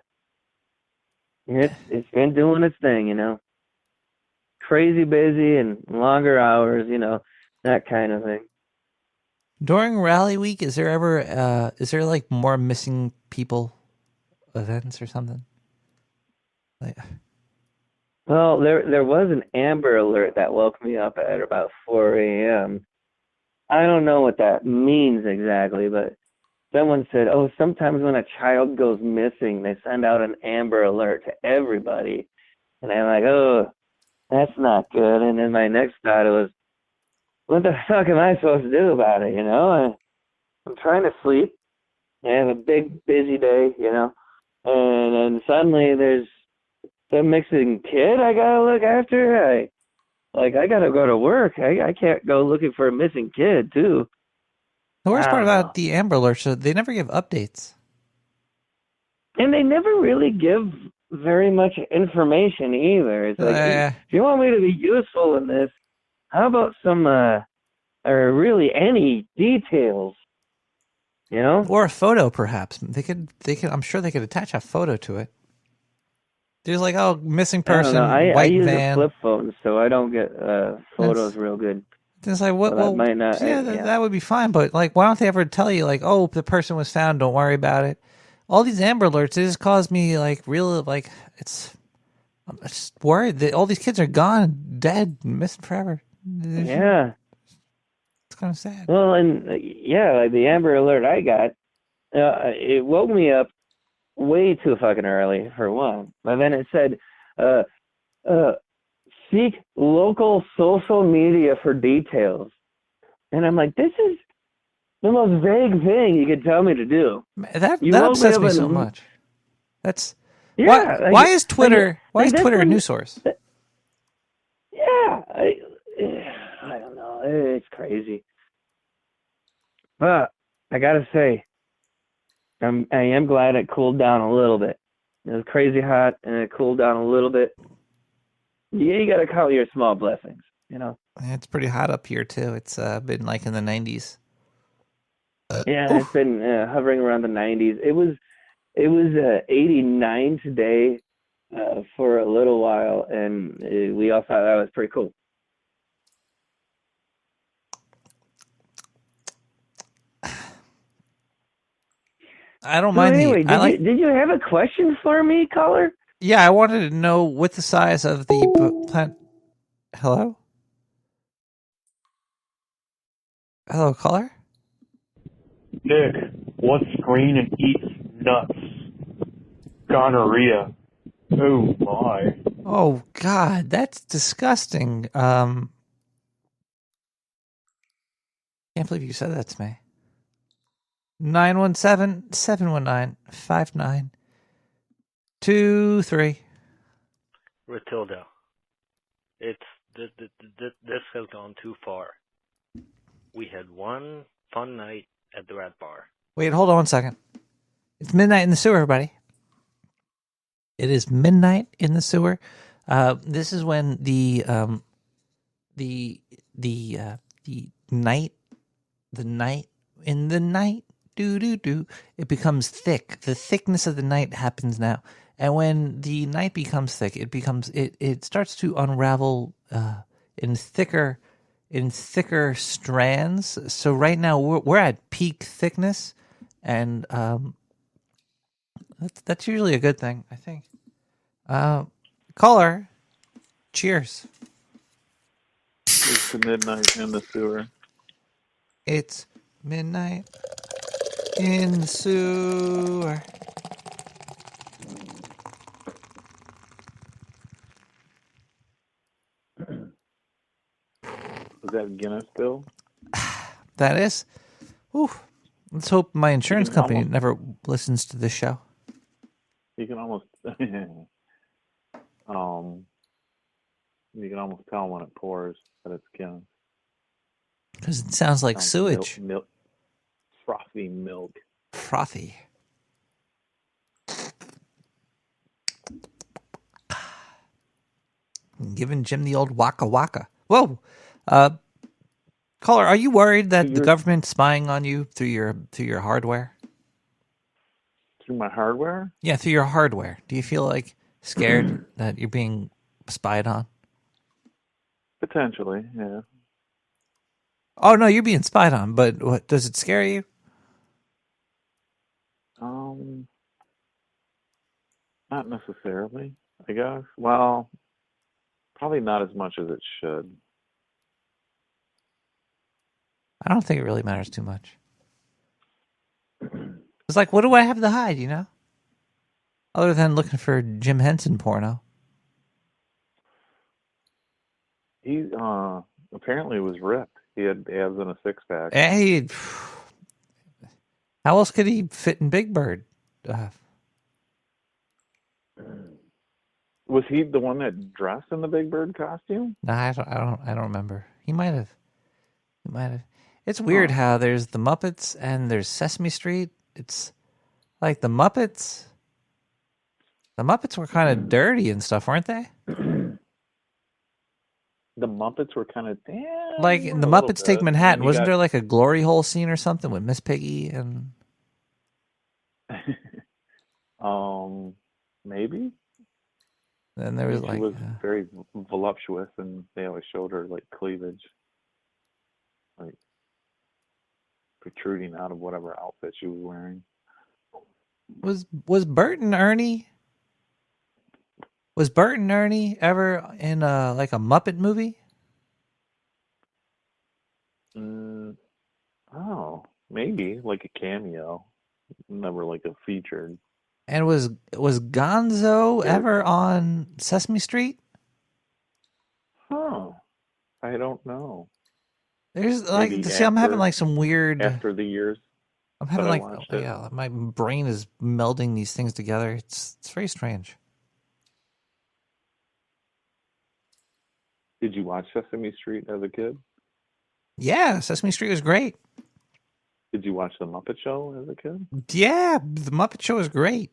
it's been doing its thing, Crazy busy and longer hours, that kind of thing. During rally week, is there like more missing people events or something? Like, Well, there was an Amber Alert that woke me up at about 4 a.m. I don't know what that means exactly, but someone said, oh, sometimes when a child goes missing, they send out an Amber Alert to everybody. And I'm like, oh, that's not good. And then my next thought was, what the fuck am I supposed to do about it, I'm trying to sleep. I have a big, busy day, and then suddenly there's some missing kid I gotta look after. I gotta go to work. I can't go looking for a missing kid, too. the worst part about the Amber Alerts is they never give updates. And they never really give very much information either. It's like, if you want me to be useful in this, how about some, or really any details, Or a photo, perhaps. They could. I'm sure they could attach a photo to it. There's like, oh, missing person, I white use van. a flip phone, so I don't get photos real good. It's like, what? So Well, that might not. that would be fine. But like, why don't they ever tell you, like, oh, the person was found. Don't worry about it. All these Amber Alerts, it just caused me like real, like it's I'm just worried that all these kids are gone, dead, missing forever. Yeah. It's kind of sad. Well, and yeah, like the Amber Alert I got, it woke me up way too fucking early for one. But then it said, uh, seek local social media for details. And I'm like, this is the most vague thing you could tell me to do. That You woke upsets me up so and much. That's yeah, why is Twitter that's a when, news source? yeah, I don't know. It's crazy. But I gotta say, I am glad it cooled down a little bit. It was crazy hot and it cooled down a little bit. Yeah, you gotta count your small blessings, you know. It's pretty hot up here too. It's been like in the 90s. Yeah, it's been hovering around the 90s. It was 89 today for a little while, and we all thought that was pretty cool. I don't So mind anyway, the. I like. did you have a question for me, caller? Yeah, I wanted to know what the size of the plant. Hello. Hello, caller. Nick, what's green and eats nuts? Gonorrhea. Oh my. Oh God, that's disgusting. Can't believe you said that to me. 917-719-5923. Matilda, it's this has gone too far. We had one fun night at the Rat Bar. Wait, hold on 1 second. It's midnight in the sewer, everybody. It is midnight in the sewer. This is when the night in the night it becomes thick. The thickness of the night happens now, and when the night becomes thick, it starts to unravel in thicker strands. So right now we're at peak thickness, and that's usually a good thing, I think. Caller, cheers. It's the midnight in the sewer. It's midnight in the sewer. Was that Guinness Bill? That is. Ooh. Let's hope my insurance company almost- never listens to this show. You can almost you can almost tell when it pours that it's Guinness. Because it sounds like sewage. Milk, frothy milk. Frothy. Giving Jim the old waka waka. Whoa. Caller, are you worried that the government's spying on you through your hardware? Through my hardware? Yeah, through your hardware. Do you feel like scared that you're being spied on? Potentially, yeah. Oh no, you're being spied on, but what does it scare you? Not necessarily, I guess. Well, probably not as much as it should. I don't think it really matters too much. It's like, what do I have to hide, you know? Other than looking for Jim Henson porno. He apparently was ripped. He had abs and a six-pack. Hey, how else could he fit in Big Bird? Was he the one that dressed in the Big Bird costume? No, I don't remember. He might have. It's weird how there's the Muppets and there's Sesame Street. It's like the Muppets. The Muppets were kind of dirty and stuff, weren't they? The Muppets were kind of like in the Muppets Take Manhattan. Wasn't there like a glory hole scene or something with Miss Piggy and? Maybe. Then there was she like was very voluptuous, and they always showed her like cleavage, like protruding out of whatever outfit she was wearing. Was Bert and Ernie? Was Bert and Ernie ever in like a Muppet movie? Oh, maybe like a cameo. Never like a featured. And was Gonzo ever on Sesame Street? Huh. I don't know. There's Maybe like, see, I'm having like some weird. after the years I'm that having I like, watched it. yeah, my brain is melding these things together. It's very strange. Did you watch Sesame Street as a kid? Yeah, Sesame Street was great. Did you watch The Muppet Show as a kid? Yeah, the Muppet Show was great,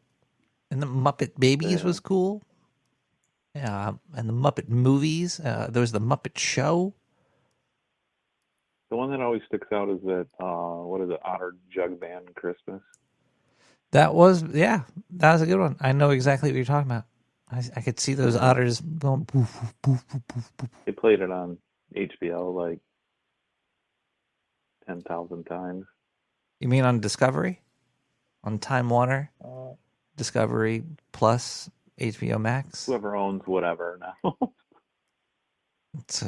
and the Muppet Babies Yeah. was cool. Yeah, and the Muppet movies. There was the Muppet Show. The one that always sticks out is that what is it, Otter Jug Band Christmas? That was that was a good one. I know exactly what you're talking about. I could see those otters going poof, poof, poof, poof, poof. They played it on HBO like 10,000 times. You mean on Discovery? On Time Warner? Discovery Plus, HBO Max? Whoever owns whatever now. It's,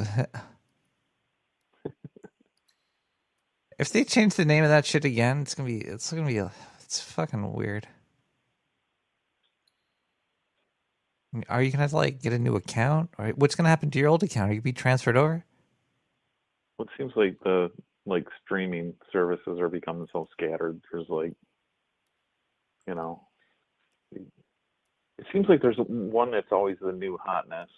if they change the name of that shit again, it's fucking weird. Are you gonna have to like get a new account, or what's gonna happen to your old account? Are you gonna be transferred over? Well, it seems like the streaming services are becoming so scattered. There's it seems like there's one that's always the new hotness.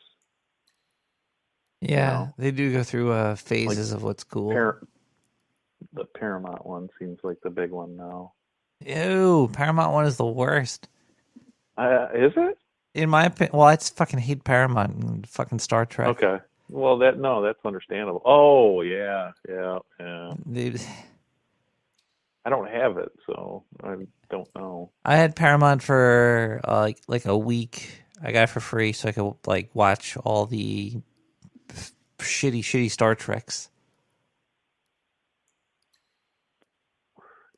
Yeah, they do go through phases of what's cool. The Paramount one seems like the big one now. Ew, Paramount one is the worst. Is it? In my opinion, well, I fucking hate Paramount and fucking Star Trek. Okay. Well, that's understandable. Oh, yeah. Dude. I don't have it, so I don't know. I had Paramount for like a week. I got it for free so I could like watch all the shitty Star Treks.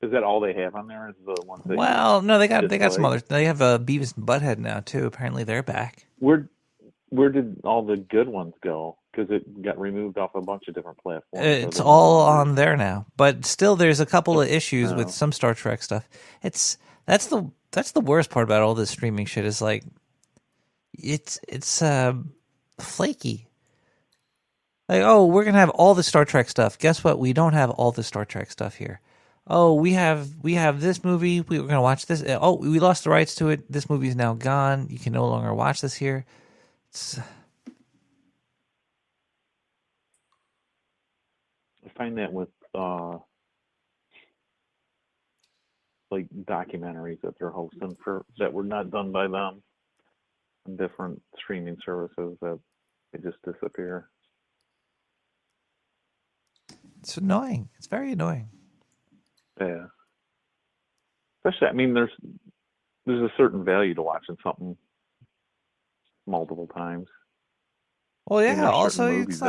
Is that all they have on there? Is the ones that Well, no, they got some others. They have Beavis and Butthead now too. Apparently, they're back. Where did all the good ones go? Because it got removed off a bunch of different platforms. It's all on there now, but still, there's a couple of issues with some Star Trek stuff. That's the worst part about all this streaming shit is like it's flaky. Like, oh, we're gonna have all the Star Trek stuff. Guess what? We don't have all the Star Trek stuff here. Oh, we have this movie. We were gonna watch this. Oh, we lost the rights to it. This movie is now gone. You can no longer watch this here. I find that with like documentaries that they're hosting that were not done by them on different streaming services that they just disappear. It's annoying. It's very annoying. Yeah. Especially, I mean, there's a certain value to watching something multiple times. Well, yeah. Also, it's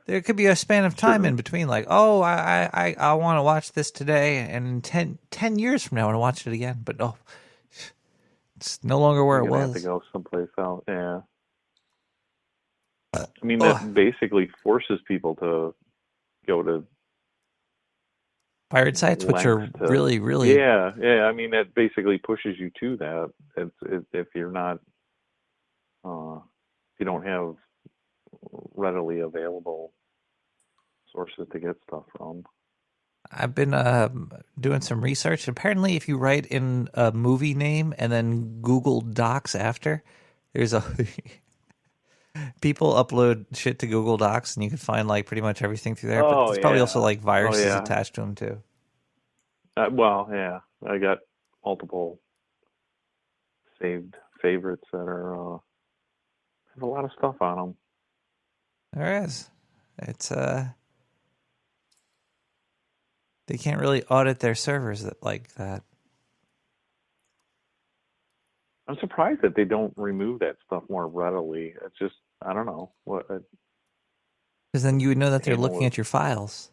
there could be a span of time in between. Like, oh, I want to watch this today, and 10 years from now, I want to watch it again. But oh, it's no longer where it was. Have to go someplace else. Yeah. I mean, that basically forces people to go to pirate sites, which are really. Yeah. I mean, that basically pushes you to that. If you're not, if you don't have readily available sources to get stuff from. I've been doing some research. Apparently, if you write in a movie name and then Google Docs after, there's a people upload shit to Google Docs, and you can find like pretty much everything through there. But there's probably also like viruses attached to them too. Well, yeah, I got multiple saved favorites that are have a lot of stuff on them. There is. It's they can't really audit their servers like that. I'm surprised that they don't remove that stuff more readily. It's just, I don't know what. Because then you would know that they're looking at your files.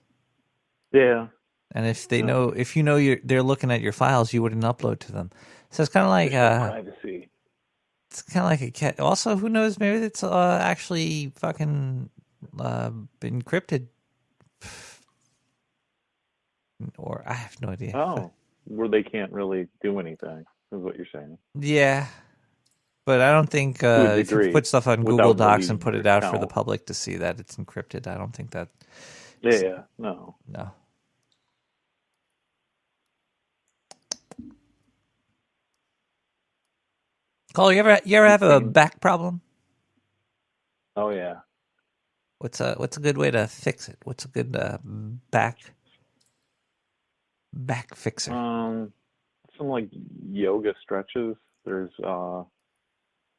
Yeah. And if they know, if you know they're looking at your files, you wouldn't upload to them. So it's kind of like privacy. It's kind of like a cat. Also, who knows? Maybe it's actually fucking encrypted. Or I have no idea. Oh, where they can't really do anything, is what you're saying. Yeah. But I don't think To a if you degree, put stuff on Google without Docs and deleting put your it out for the account. public to see that it's encrypted, I don't think that. Yeah, no. No. Cole, you ever have a back problem? Oh yeah. What's a good way to fix it? What's a good back fixer? Some like yoga stretches. There's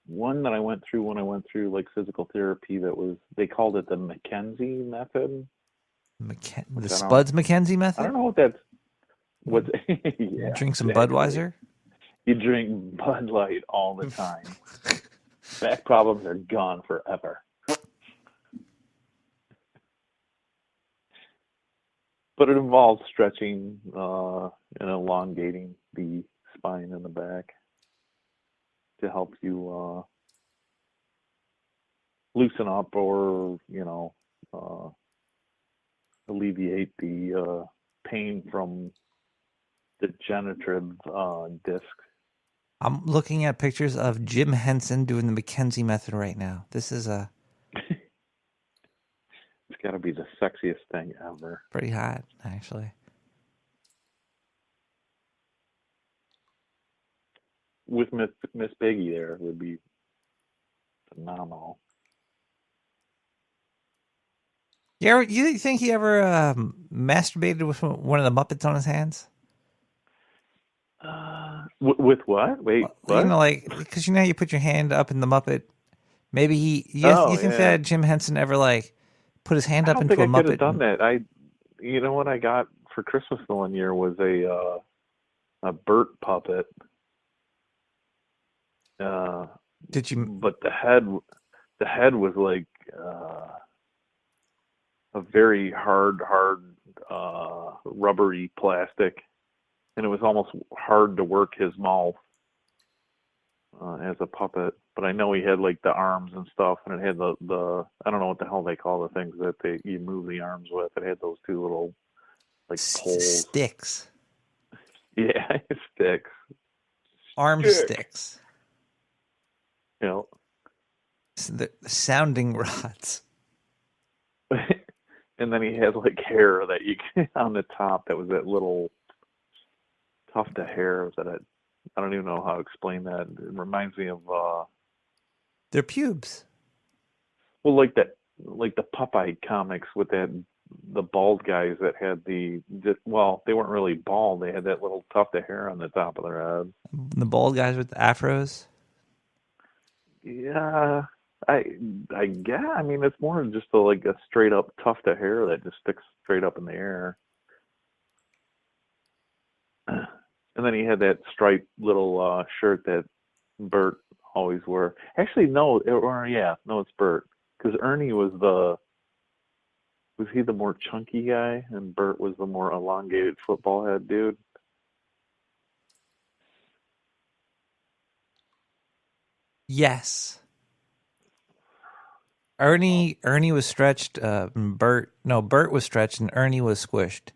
one that I went through when I went through like physical therapy that was, they called it the McKenzie method. The Spuds McKenzie method? I don't know what that's yeah, Drink some exactly. Budweiser? You drink Bud Light all the time. Back problems are gone forever. But it involves stretching and elongating the spine and the back to help you loosen up or, alleviate the pain from the generative disc. I'm looking at pictures of Jim Henson doing the McKenzie method right now. This is It's got to be the sexiest thing ever. Pretty hot, actually. With Miss Piggy there would be phenomenal. You think he ever masturbated with one of the Muppets on his hands? With what? Wait, what? Because how you put your hand up in the Muppet. Maybe you think that Jim Henson ever put his hand up into a Muppet? I don't think I could have done that. You know what I got for Christmas the one year was a Bert puppet. Did you? But the head was like a very hard, rubbery plastic, and it was almost hard to work his mouth as a puppet. But I know he had like the arms and stuff, and it had the I don't know what the hell they call the things that you move the arms with. It had those two little poles. Sticks. Yeah, sticks. Arm sticks. You know. The sounding rods. And then he had like hair that you on the top that was that little tuft of hair that I don't even know how to explain that. It reminds me of their pubes. Well, like the Popeye comics with the bald guys that had they weren't really bald. They had that little tuft of hair on the top of their head. The bald guys with the afros? Yeah. I guess. I mean, it's more just a straight up tuft of hair that just sticks straight up in the air. And then he had that striped little shirt that Bert always wore. Actually, it's Bert, because Ernie was he the more chunky guy, and Bert was the more elongated football head dude. Yes. Ernie was stretched. Bert was stretched, and Ernie was squished.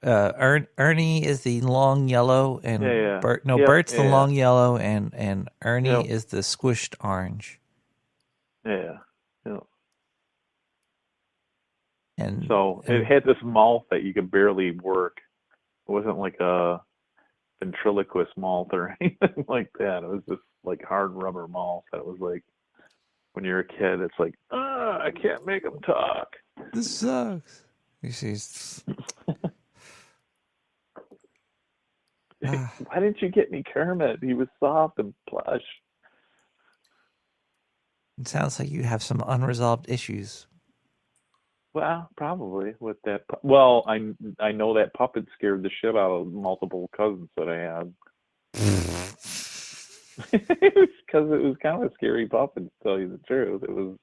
Ernie is the long yellow, and Bert's the long yellow, and Ernie is the squished orange. Yeah. And so it had this mouth that you could barely work. It wasn't like a ventriloquist mouth or anything like that. It was just like hard rubber mouth that was like, when you're a kid, it's like, I can't make them talk. This sucks. You see. Why didn't you get me Kermit? He was soft and plush. It sounds like you have some unresolved issues. Well, probably with that. Well, I know that puppet scared the shit out of multiple cousins that I had. Because it was kind of a scary puppet, to tell you the truth. It was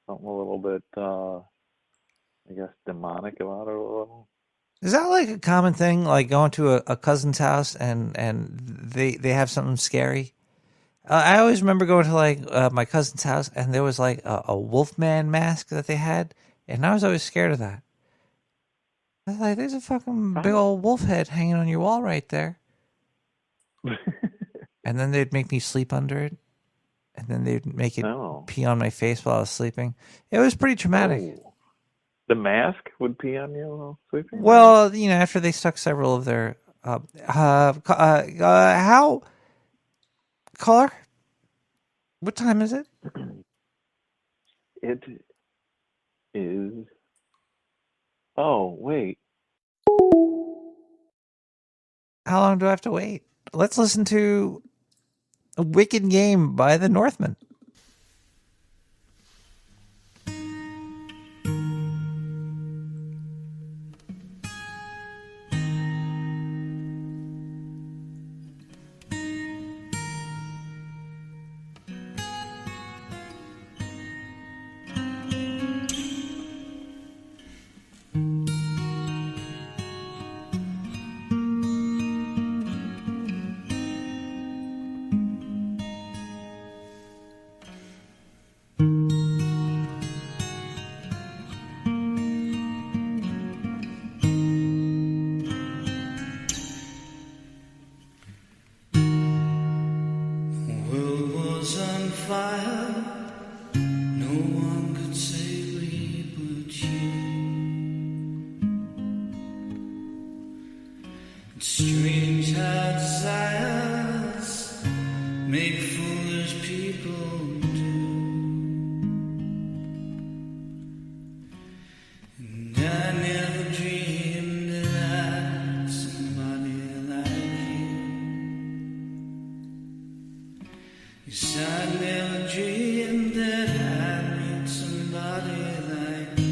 something a little bit, I guess, demonic about it a little. Is that like a common thing, like going to a cousin's house and they have something scary? I always remember going to like my cousin's house, and there was like a Wolfman mask that they had, and I was always scared of that. I was like, "There's a fucking big old wolf head hanging on your wall right there," and then they'd make me sleep under it, and then they'd make it pee on my face while I was sleeping. It was pretty traumatic. Oh. The mask would pee on you while sleeping? Well, you know, after they stuck several of their how caller? What time is it? It is. Oh, wait. How long do I have to wait? Let's listen to A Wicked Game by the Northmen. Strange how desires make foolish people do. And I never dreamed that I'd meet somebody like you. Yes, I never dreamed that I'd meet somebody like you.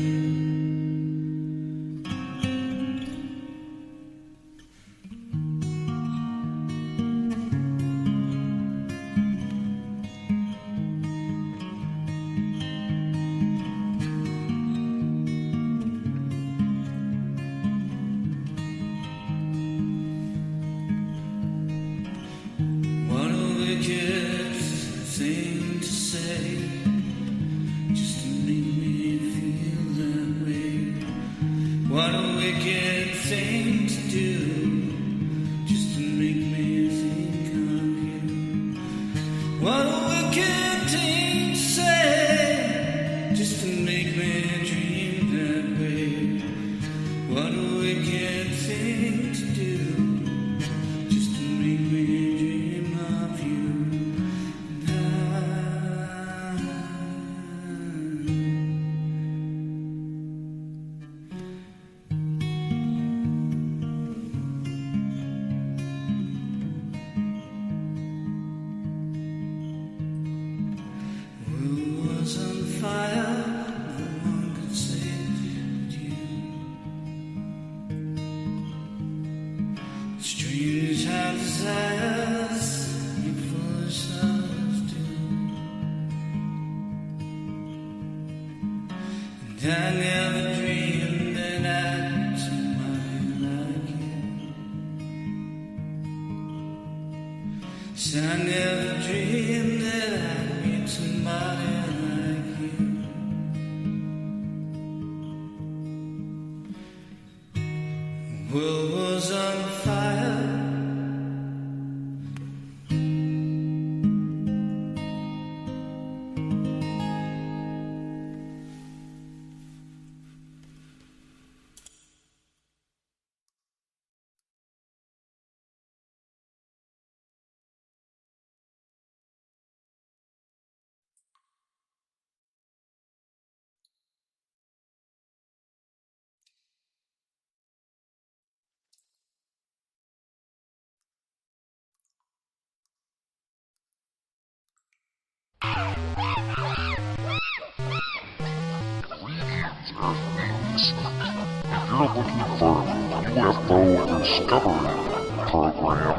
What a wicked thing to say, just to make me feel that way. What a wicked thing to do, just to make me think of you. What a wicked thing to say, just to make me dream that way. What a wicked thing to do, just to make me dream of you. World was on fire, no one could save you. Strange how desires make foolish souls do. And I never dreamed that I'd meet somebody like you. So I never dreamed that I'd meet somebody like you. The world was on fire. If you're looking for UFO Discovery Program,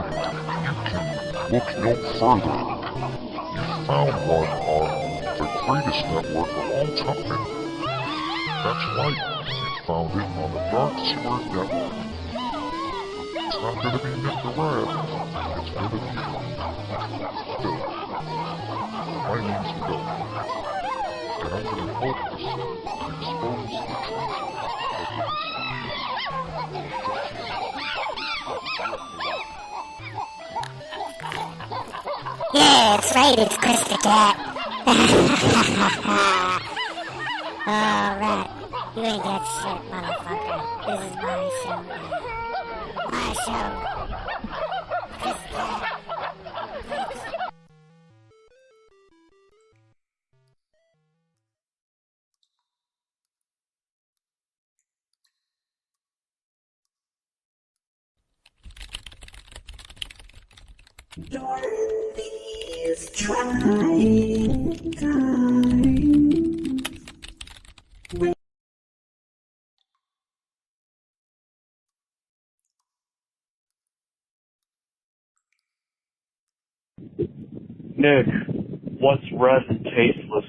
you can look no further. You found one on the greatest network of all time. That's right, you found it on the Dark Sewer Network. not gonna be Mr. Red. It's gonna be Phil. My name's Phil. And I'm gonna help us expose the truth Yeah, that's right, it's Chris the Cat. Alright, you ain't got shit, motherfucker. This is my show now. My show. Chris the Cat. These trying times. Nick, what's red and tasteless?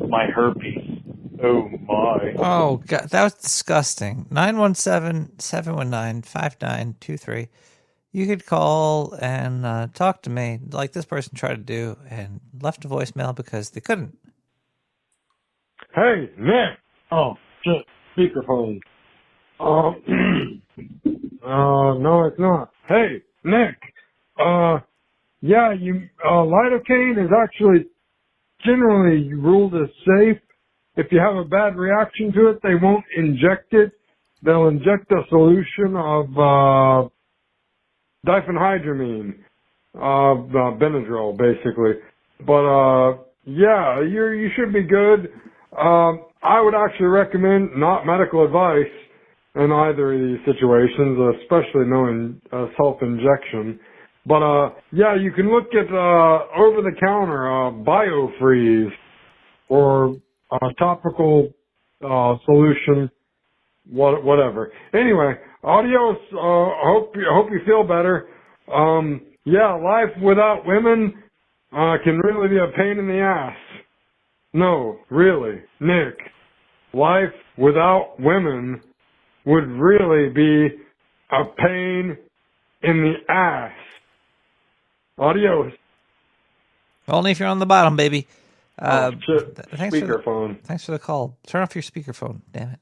My herpes. Oh my. Oh, God, that was disgusting. 917-719-5923. You could call and talk to me like this person tried to do and left a voicemail because they couldn't. Hey, Nick! Oh, shit. Speakerphone. No, it's not. Hey, Nick! Yeah, lidocaine is actually generally ruled as safe. If you have a bad reaction to it, they won't inject it. They'll inject a solution of, diphenhydramine, Benadryl, basically. But, yeah, you should be good. I would actually recommend not medical advice in either of these situations, especially no self-injection. But, yeah, you can look at, over-the-counter, BioFreeze or a topical, solution, whatever. Anyway, adios. Hope you feel better. Yeah, life without women, can really be a pain in the ass. No, really, Nick, life without women would really be a pain in the ass. Adios. Only if you're on the bottom, baby. Shit. Thanks Speakerphone. Thanks for the call. Turn off your speakerphone. Damn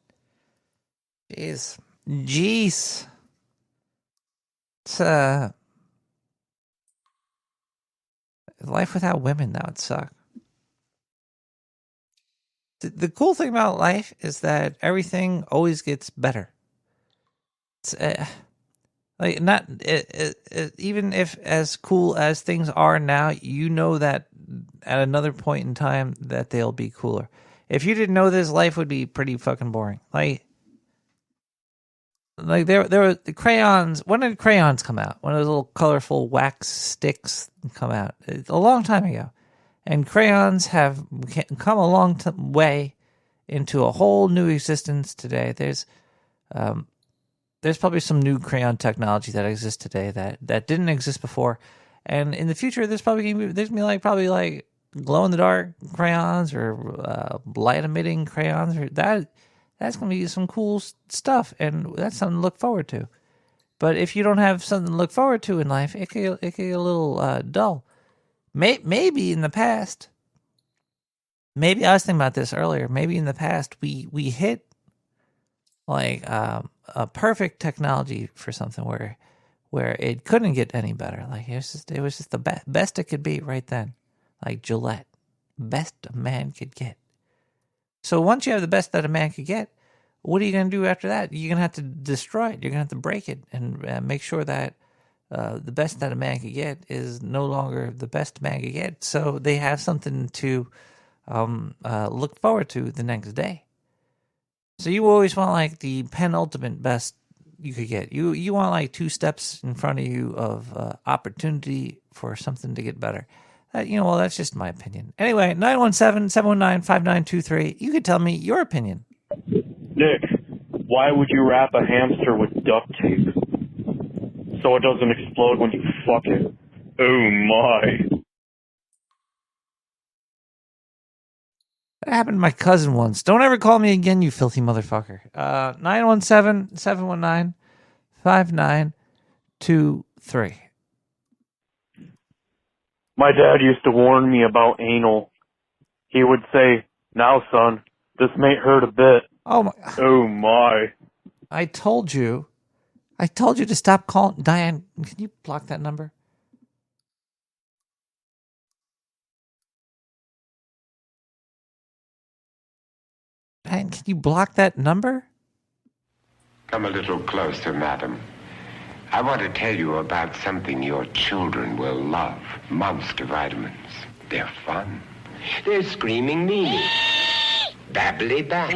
it. Jeez. It's life without women. That would suck. The cool thing about life is that everything always gets better. It's like not even if as cool as things are now, you know that at another point in time that they'll be cooler. If you didn't know this, life would be pretty fucking boring. Like there were the crayons. When did crayons come out? When those little colorful wax sticks come out? It's a long time ago. And crayons have come a long way into a whole new existence today. There's probably some new crayon technology that exists today that didn't exist before, and in the future there's gonna be probably like glow in the dark crayons or light emitting crayons, or that's gonna be some cool stuff, and that's something to look forward to. But if you don't have something to look forward to in life, it can get a little dull. Maybe in the past, maybe I was thinking about this earlier. Maybe in the past we hit like a perfect technology for something where it couldn't get any better. Like it was just the best it could be right then. Like Gillette, best a man could get. So once you have the best that a man could get, what are you going to do after that? You're going to have to destroy it. You're going to have to break it and make sure that the best that a man could get is no longer the best a man could get. So they have something to look forward to the next day. So you always want like the penultimate best you could get. You want like 2 steps in front of you of opportunity for something to get better. Well, that's just my opinion. Anyway, 917-719-5923. You could tell me your opinion. Nick, why would you wrap a hamster with duct tape? So it doesn't explode when you fuck it. Oh my. That happened to my cousin once. Don't ever call me again, you filthy motherfucker. 917-719-5923. 5923. My dad used to warn me about anal. He would say, "Now, son, this may hurt a bit." Oh my! Oh my! I told you to stop calling. Diane, can you block that number? Diane, can you block that number? Come a little closer, madam. I want to tell you about something your children will love. Monster vitamins. They're fun. They're screaming meanie. Babbly back.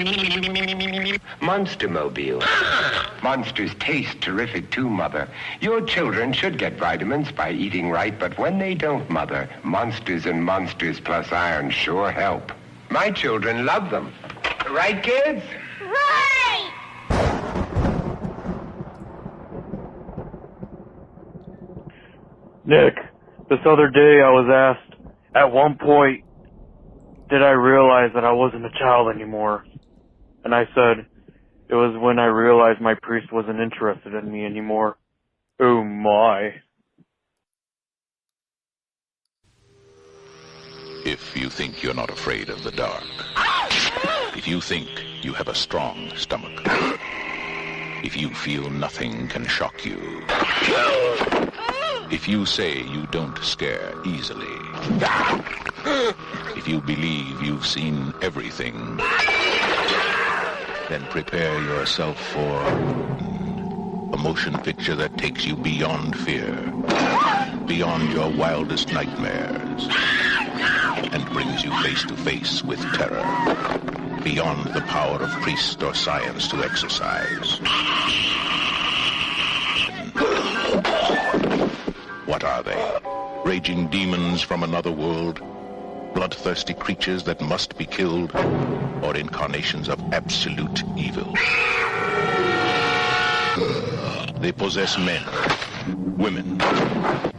Monster Mobile. Monsters taste terrific too, Mother. Your children should get vitamins by eating right, but when they don't, Mother, Monsters and Monsters Plus Iron sure help. My children love them. Right, kids? Right! Nick, this other day I was asked, at one point, did I realize that I wasn't a child anymore? And I said, it was when I realized my priest wasn't interested in me anymore. Oh my. If you think you're not afraid of the dark, if you think you have a strong stomach, if you feel nothing can shock you, if you say you don't scare easily, if you believe you've seen everything, then prepare yourself for a motion picture that takes you beyond fear, beyond your wildest nightmares, and brings you face to face with terror, beyond the power of priest or science to exorcise. What are they? Raging demons from another world? Bloodthirsty creatures that must be killed? Or incarnations of absolute evil? They possess men, women,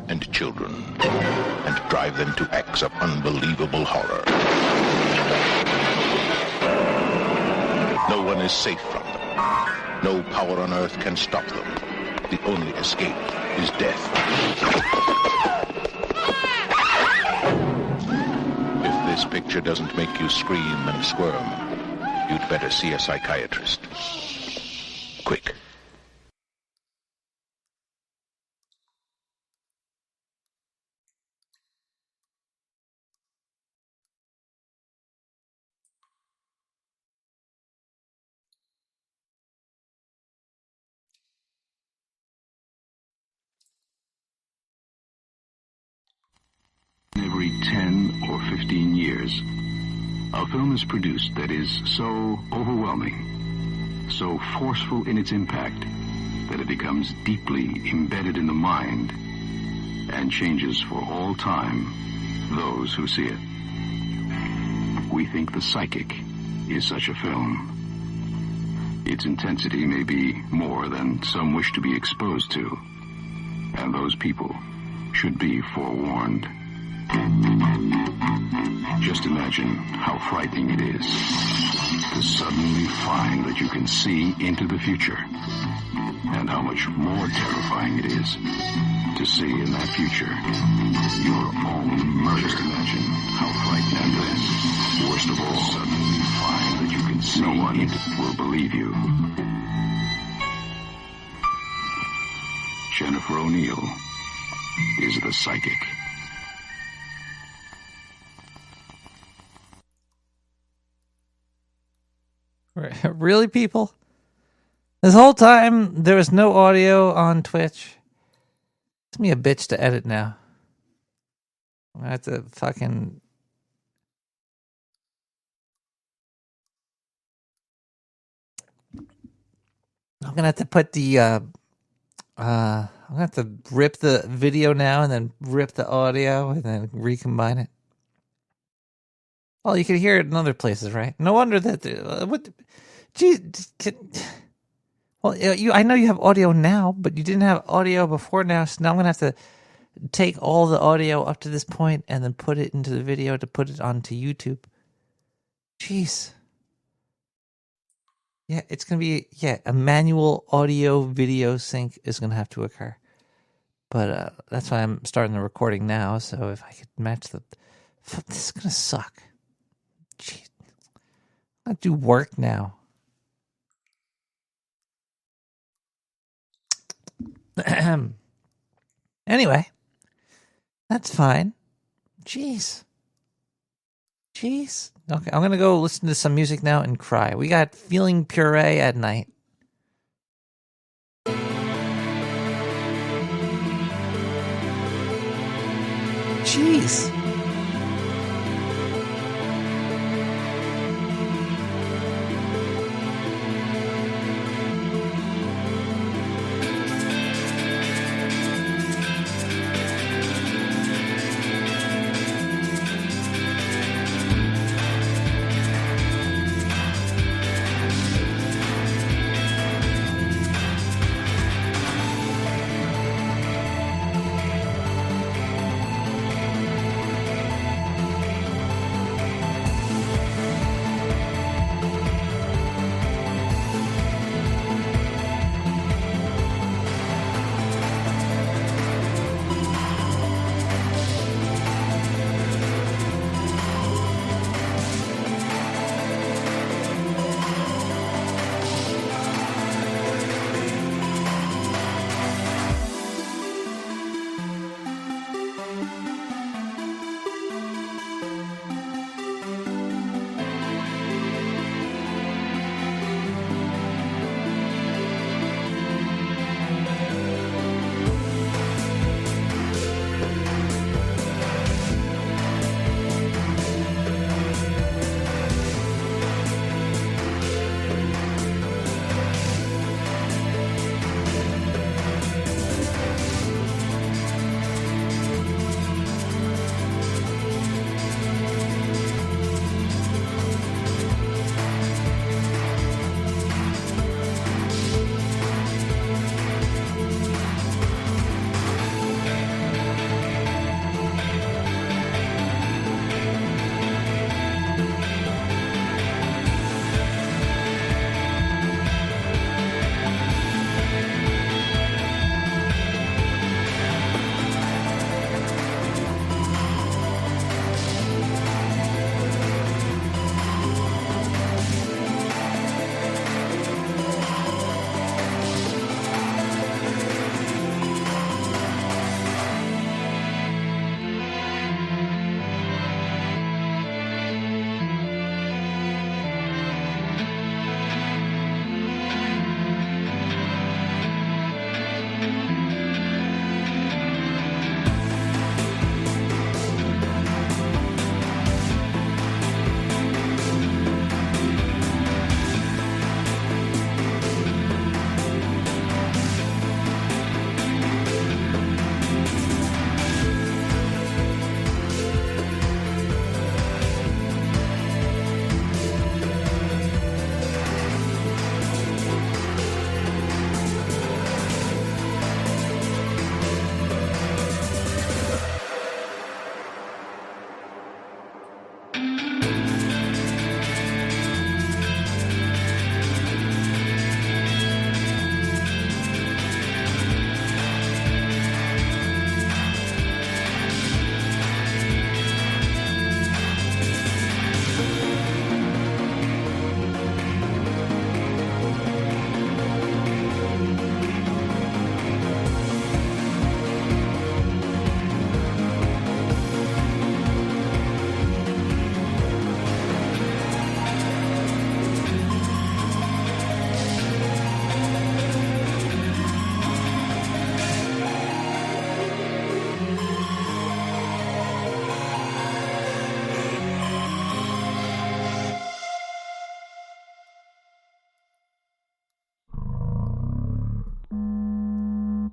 and children, and drive them to acts of unbelievable horror. No one is safe from them. No power on earth can stop them. The only escape is death. If this picture doesn't make you scream and squirm, you'd better see a psychiatrist. Quick. Every 10 or 15 years, a film is produced that is so overwhelming, so forceful in its impact, that it becomes deeply embedded in the mind and changes for all time those who see it. We think The Psychic is such a film. Its intensity may be more than some wish to be exposed to, and those people should be forewarned. Just imagine how frightening it is to suddenly find that you can see into the future, and how much more terrifying it is to see in that future your own murder. Just imagine how frightening it is. Worst of all, suddenly find that you can see. No one will believe you. Jennifer O'Neill is the psychic. Really, people? This whole time, there was no audio on Twitch. It's me a bitch to edit now. I'm gonna have to fucking... I'm gonna have to put the, I'm gonna have to rip the video now and then rip the audio and then recombine it. Well, you can hear it in other places, right? No wonder that... what? Geez, well, I know you have audio now, but you didn't have audio before now, so now I'm going to have to take all the audio up to this point and then put it into the video to put it onto YouTube. Jeez. Yeah, it's going to be, a manual audio video sync is going to have to occur. But that's why I'm starting the recording now, so if I could match the... This is going to suck. Jeez. I do work now. Anyway, that's fine. Jeez. Okay, I'm going to go listen to some music now and cry. We got Feeling Puree at Night. Jeez.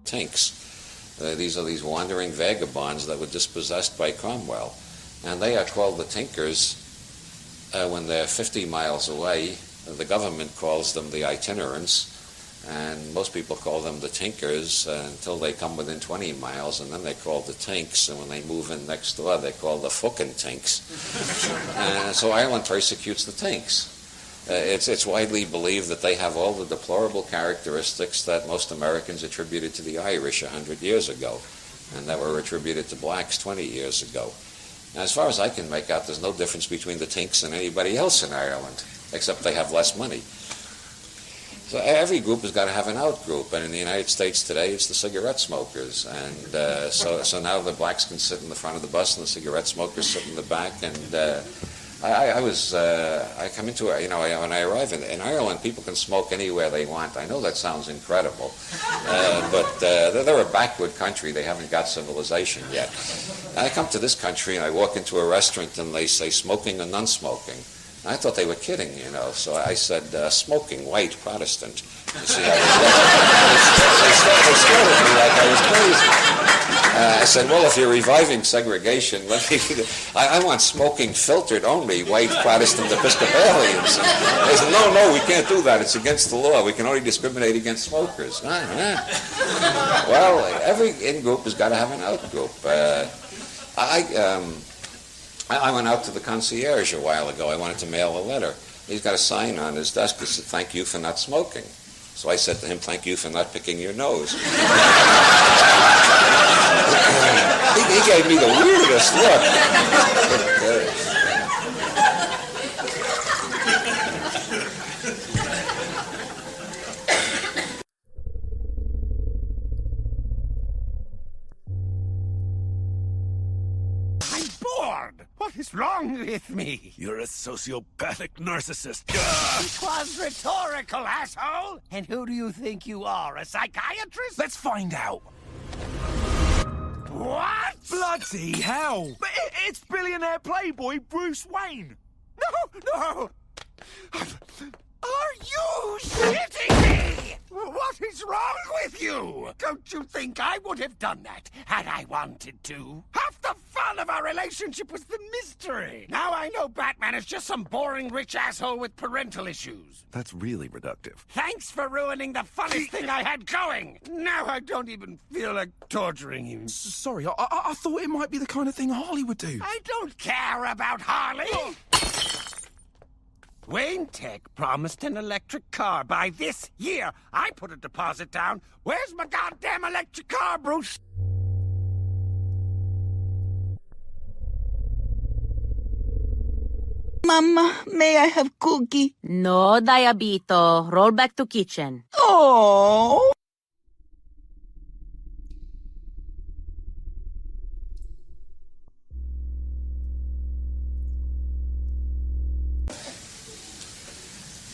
Tinks. These are these wandering vagabonds that were dispossessed by Cromwell. And they are called the Tinkers when they're 50 miles away. The government calls them the itinerants, and most people call them the Tinkers until they come within 20 miles, and then they're called the Tinks, and when they move in next door, they're called the fucking Tinks. So Ireland persecutes the Tinks. It's widely believed that they have all the deplorable characteristics that most Americans attributed to the Irish 100 years ago, and that were attributed to blacks 20 years ago. Now, as far as I can make out, there's no difference between the Tinks and anybody else in Ireland, except they have less money. So every group has got to have an out-group, and in the United States today, it's the cigarette smokers. And so now the blacks can sit in the front of the bus, and the cigarette smokers sit in the back. And I come into it, when I arrive in Ireland, people can smoke anywhere they want. I know that sounds incredible, but they're a backward country. They haven't got civilization yet. I come to this country, and I walk into a restaurant, and they say smoking or non-smoking. I thought they were kidding, so I said, smoking, white, Protestant. You see, they stared at me like I was crazy. I said, well, if you're reviving segregation, I want smoking filtered only, white, Protestant Episcopalians. They said, no, we can't do that. It's against the law. We can only discriminate against smokers. Well, every in-group has got to have an out-group. I went out to the concierge a while ago. I wanted to mail a letter. He's got a sign on his desk that said, thank you for not smoking. So I said to him, thank you for not picking your nose. He gave me the weirdest look. What is wrong with me? You're a sociopathic narcissist. It was rhetorical, asshole! And who do you think you are, a psychiatrist? Let's find out. What? Bloody hell! But it's billionaire playboy Bruce Wayne. No! Are you shitting me? What is wrong with you? Don't you think I would have done that had I wanted to? Half the fun of our relationship was the mystery. Now I know Batman is just some boring rich asshole with parental issues. That's really reductive. Thanks for ruining the funnest thing I had going. Now I don't even feel like torturing him. Sorry, I thought it might be the kind of thing Harley would do. I don't care about Harley. Wayne Tech promised an electric car by this year. I put a deposit down. Where's my goddamn electric car, Bruce? Mama, may I have cookie? No, Diabito. Roll back to kitchen. Oh.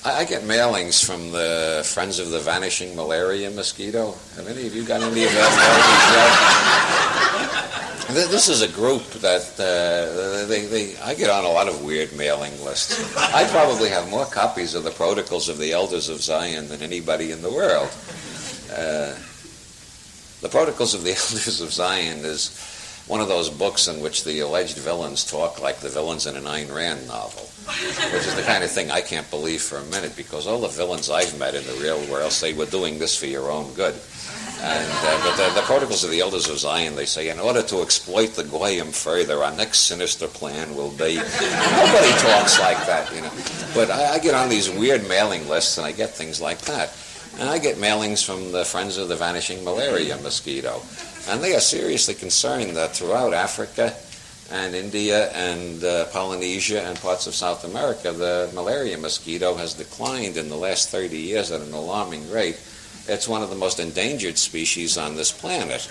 I get mailings from the Friends of the Vanishing Malaria Mosquito. Have any of you got any of that mailings yet? This is a group that I get on a lot of weird mailing lists. I probably have more copies of the Protocols of the Elders of Zion than anybody in the world. The Protocols of the Elders of Zion is one of those books in which the alleged villains talk like the villains in an Ayn Rand novel, which is the kind of thing I can't believe for a minute, because all the villains I've met in the real world say we're doing this for your own good. But the Protocols of the Elders of Zion, they say, in order to exploit the Goyim further, our next sinister plan will be... Nobody talks like that, But I get on these weird mailing lists, and I get things like that. And I get mailings from the Friends of the Vanishing Malaria Mosquito. And they are seriously concerned that throughout Africa and India and Polynesia and parts of South America, the malaria mosquito has declined in the last 30 years at an alarming rate. It's one of the most endangered species on this planet.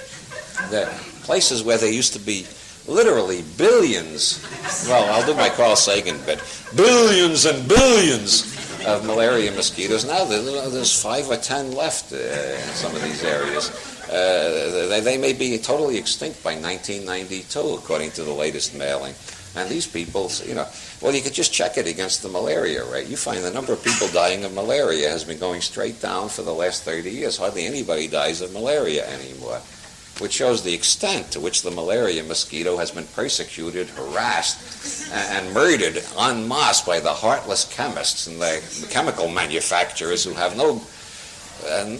The places where there used to be literally billions, well, I'll do my Carl Sagan bit, billions and billions of malaria mosquitoes. Now there's 5 or 10 left in some of these areas. They may be totally extinct by 1992, according to the latest mailing. And these people, well, you could just check it against the malaria rate. You find the number of people dying of malaria has been going straight down for the last 30 years. Hardly anybody dies of malaria anymore, which shows the extent to which the malaria mosquito has been persecuted, harassed, and murdered en masse by the heartless chemists and the chemical manufacturers who have no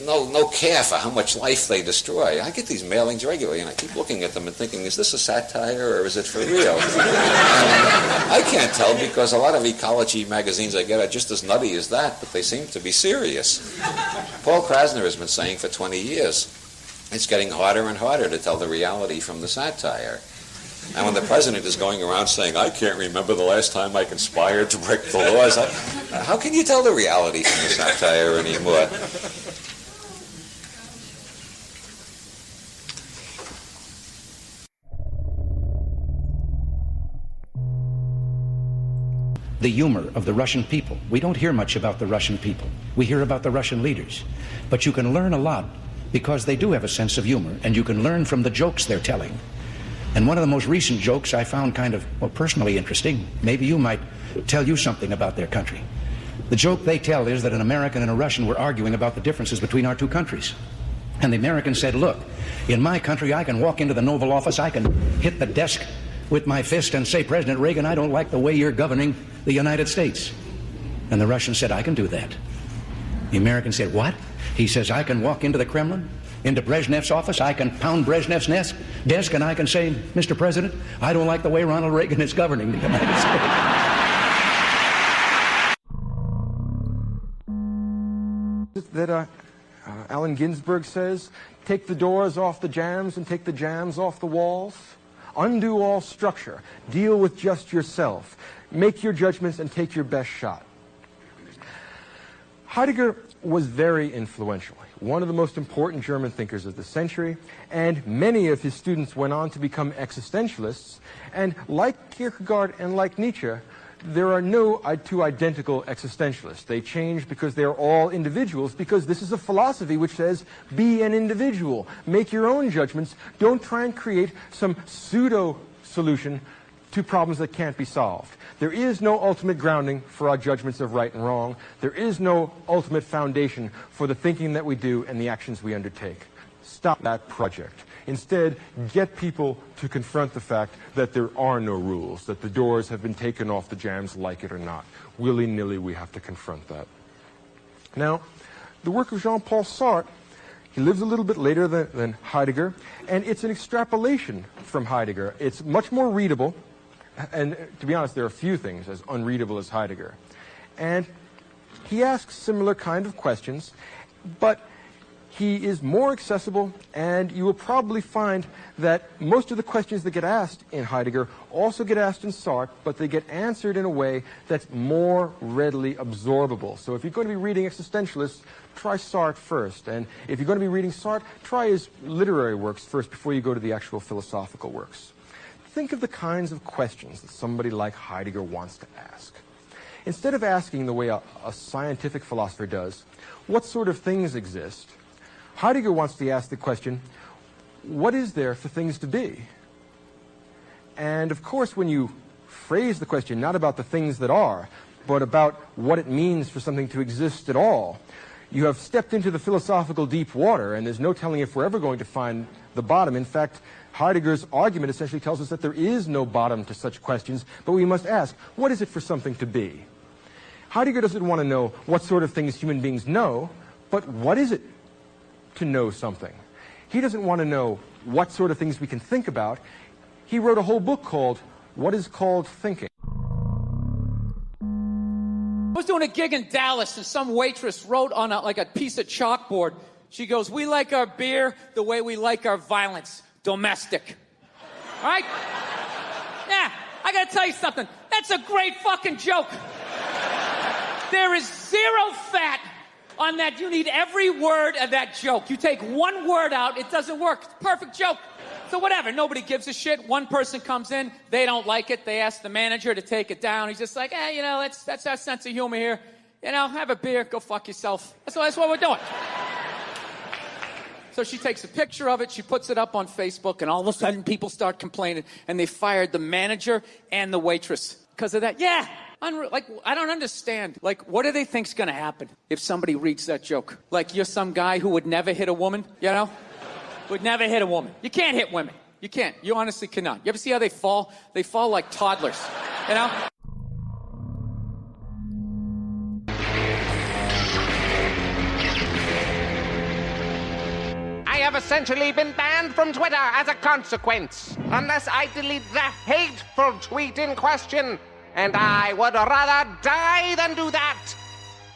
no care for how much life they destroy. I get these mailings regularly, and I keep looking at them and thinking, is this a satire or is it for real? I can't tell because a lot of ecology magazines I get are just as nutty as that, but they seem to be serious. Paul Krasner has been saying for 20 years, it's getting harder and harder to tell the reality from the satire. And when the president is going around saying, I can't remember the last time I conspired to break the laws, how can you tell the reality from the satire anymore? The humor of the Russian people. We don't hear much about the Russian people. We hear about the Russian leaders. But you can learn a lot because they do have a sense of humor, and you can learn from the jokes they're telling. And one of the most recent jokes I found kind of, well, personally interesting. Maybe you might tell you something about their country. The joke they tell is that an American and a Russian were arguing about the differences between our two countries. And the American said, look, in my country I can walk into the Oval Office, I can hit the desk with my fist and say, President Reagan, I don't like the way you're governing the United States. And the Russian said, I can do that. The American said, what? He says, I can walk into the Kremlin, into Brezhnev's office, I can pound Brezhnev's desk, and I can say, Mr. President, I don't like the way Ronald Reagan is governing the United States. That Allen Ginsberg says, take the doors off the jambs and take the jambs off the walls. Undo all structure. Deal with just yourself. Make your judgments and take your best shot. Heidegger was very influential. One of the most important German thinkers of the century, and many of his students went on to become existentialists, and like Kierkegaard and like Nietzsche, there are no two identical existentialists. They change because they're all individuals, because this is a philosophy which says, be an individual, make your own judgments, don't try and create some pseudo-solution to problems that can't be solved. There is no ultimate grounding for our judgments of right and wrong. There is no ultimate foundation for the thinking that we do and the actions we undertake. Stop that project. Instead, get people to confront the fact that there are no rules, that the doors have been taken off the jambs, like it or not. Willy-nilly, we have to confront that. Now, the work of Jean-Paul Sartre, he lives a little bit later than Heidegger, and it's an extrapolation from Heidegger. It's much more readable, and to be honest, there are few things as unreadable as Heidegger. And he asks similar kind of questions, but he is more accessible, and you will probably find that most of the questions that get asked in Heidegger also get asked in Sartre, but they get answered in a way that's more readily absorbable. So if you're going to be reading existentialists, try Sartre first. And if you're going to be reading Sartre, try his literary works first before you go to the actual philosophical works. Think of the kinds of questions that somebody like Heidegger wants to ask. Instead of asking the way a scientific philosopher does, what sort of things exist, Heidegger wants to ask the question, what is there for things to be? And of course, when you phrase the question not about the things that are, but about what it means for something to exist at all, you have stepped into the philosophical deep water, and there's no telling if we're ever going to find the bottom. In fact, Heidegger's argument essentially tells us that there is no bottom to such questions, but we must ask, what is it for something to be? Heidegger doesn't want to know what sort of things human beings know, but what is it to know something? He doesn't want to know what sort of things we can think about. He wrote a whole book called What is Called Thinking. I was doing a gig in Dallas, and some waitress wrote on a piece of chalkboard. She goes, we like our beer the way we like our violence, domestic. All right? Yeah, I gotta tell you something. That's a great fucking joke. There is zero fat on that. You need every word of that joke. You take one word out, it doesn't work. It's a perfect joke. So whatever, nobody gives a shit. One person comes in, they don't like it. They ask the manager to take it down. He's just like, that's our sense of humor here. Have a beer, go fuck yourself. That's what we're doing. So she takes a picture of it, she puts it up on Facebook, and all of a sudden people start complaining, and they fired the manager and the waitress because of that. Yeah, I don't understand. What do they think's going to happen if somebody reads that joke? You're some guy who would never hit a woman, Would never hit a woman. You can't hit women. You can't. You honestly cannot. You ever see how they fall? They fall like toddlers, essentially been banned from Twitter as a consequence, unless I delete the hateful tweet in question. And I would rather die than do that.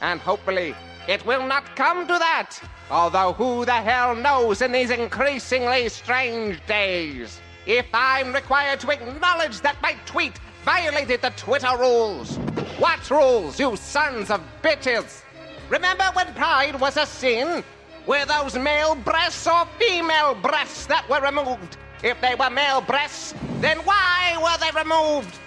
And hopefully, it will not come to that. Although who the hell knows in these increasingly strange days? If I'm required to acknowledge that my tweet violated the Twitter rules. What rules, you sons of bitches? Remember when pride was a sin? Were those male breasts or female breasts that were removed? If they were male breasts, then why were they removed?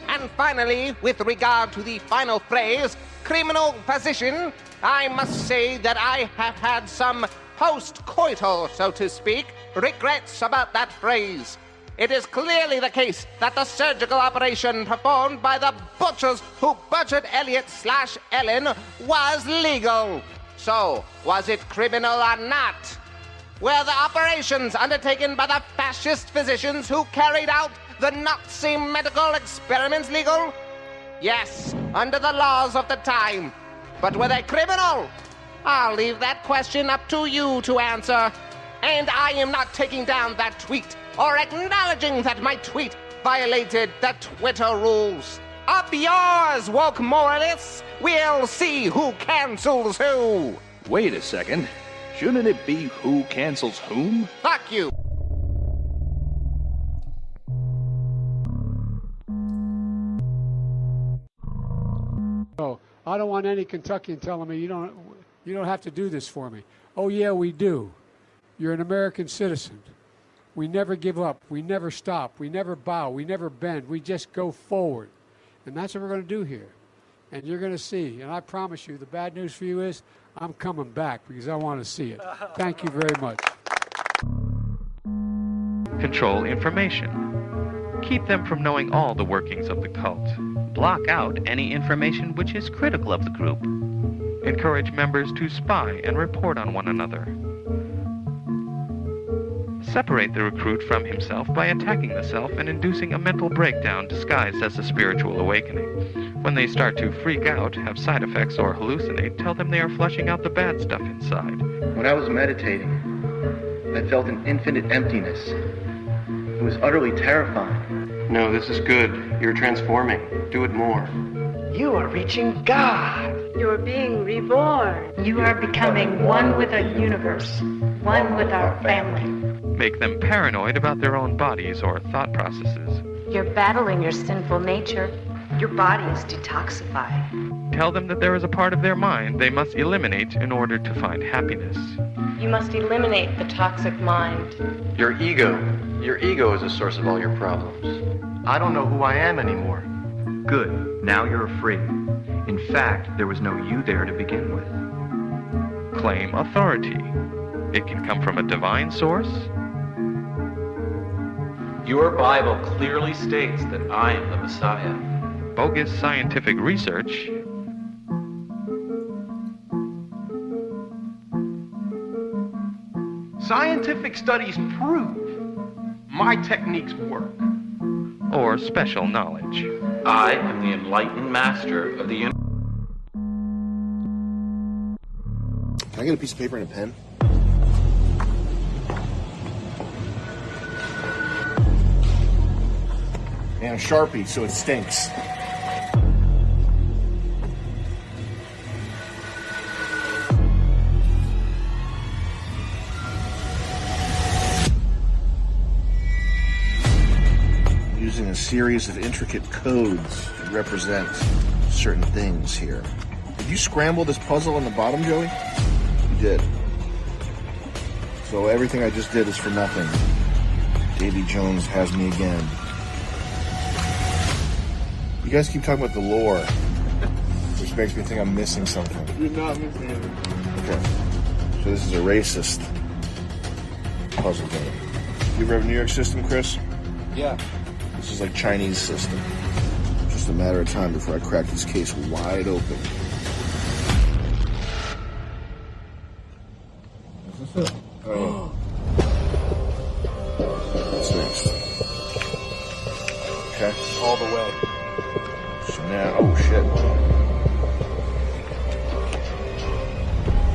And finally, with regard to the final phrase, criminal position, I must say that I have had some post-coital, so to speak, regrets about that phrase. It is clearly the case that the surgical operation performed by the butchers who butchered Elliot/Ellen was legal. So, was it criminal or not? Were the operations undertaken by the fascist physicians who carried out the Nazi medical experiments legal? Yes, under the laws of the time. But were they criminal? I'll leave that question up to you to answer. And I am not taking down that tweet or acknowledging that my tweet violated the Twitter rules. Up yours, woke moralists. We'll see who cancels who. Wait a second. Shouldn't it be who cancels whom? Fuck you. Oh, I don't want any Kentuckian telling me you don't have to do this for me. Oh yeah, we do. You're an American citizen. We never give up. We never stop. We never bow. We never bend. We just go forward. And that's what we're going to do here. And you're going to see. And I promise you, the bad news for you is I'm coming back because I want to see it. Thank you very much. Control information. Keep them from knowing all the workings of the cult. Block out any information which is critical of the group. Encourage members to spy and report on one another. Separate the recruit from himself by attacking the self and inducing a mental breakdown disguised as a spiritual awakening. When they start to freak out, have side effects, or hallucinate, tell them they are flushing out the bad stuff inside. When I was meditating, I felt an infinite emptiness. It was utterly terrifying. No, this is good. You're transforming. Do it more. You are reaching God. You're being reborn. You are becoming one with the universe, one with our family. Make them paranoid about their own bodies or thought processes. You're battling your sinful nature. Your body is detoxified. Tell them that there is a part of their mind they must eliminate in order to find happiness. You must eliminate the toxic mind. Your ego. Your ego is the source of all your problems. I don't know who I am anymore. Good. Now you're free. In fact, there was no you there to begin with. Claim authority. It can come from a divine source. Your Bible clearly states that I am the Messiah. Bogus scientific research. Scientific studies prove my techniques work. Or special knowledge. I am the enlightened master of the universe. Can I get a piece of paper and a pen? And a Sharpie so it stinks. Using a series of intricate codes to represent certain things here. Did you scramble this puzzle on the bottom, Joey? You did. So everything I just did is for nothing. Davy Jones has me again. You guys keep talking about the lore, which makes me think I'm missing something. You're not missing anything. Okay. So this is a racist puzzle game. You ever have a New York system, Chris? Yeah. This is like Chinese system. Just a matter of time before I crack this case wide open. Oh. What's next? Okay. All the way. So now, oh shit.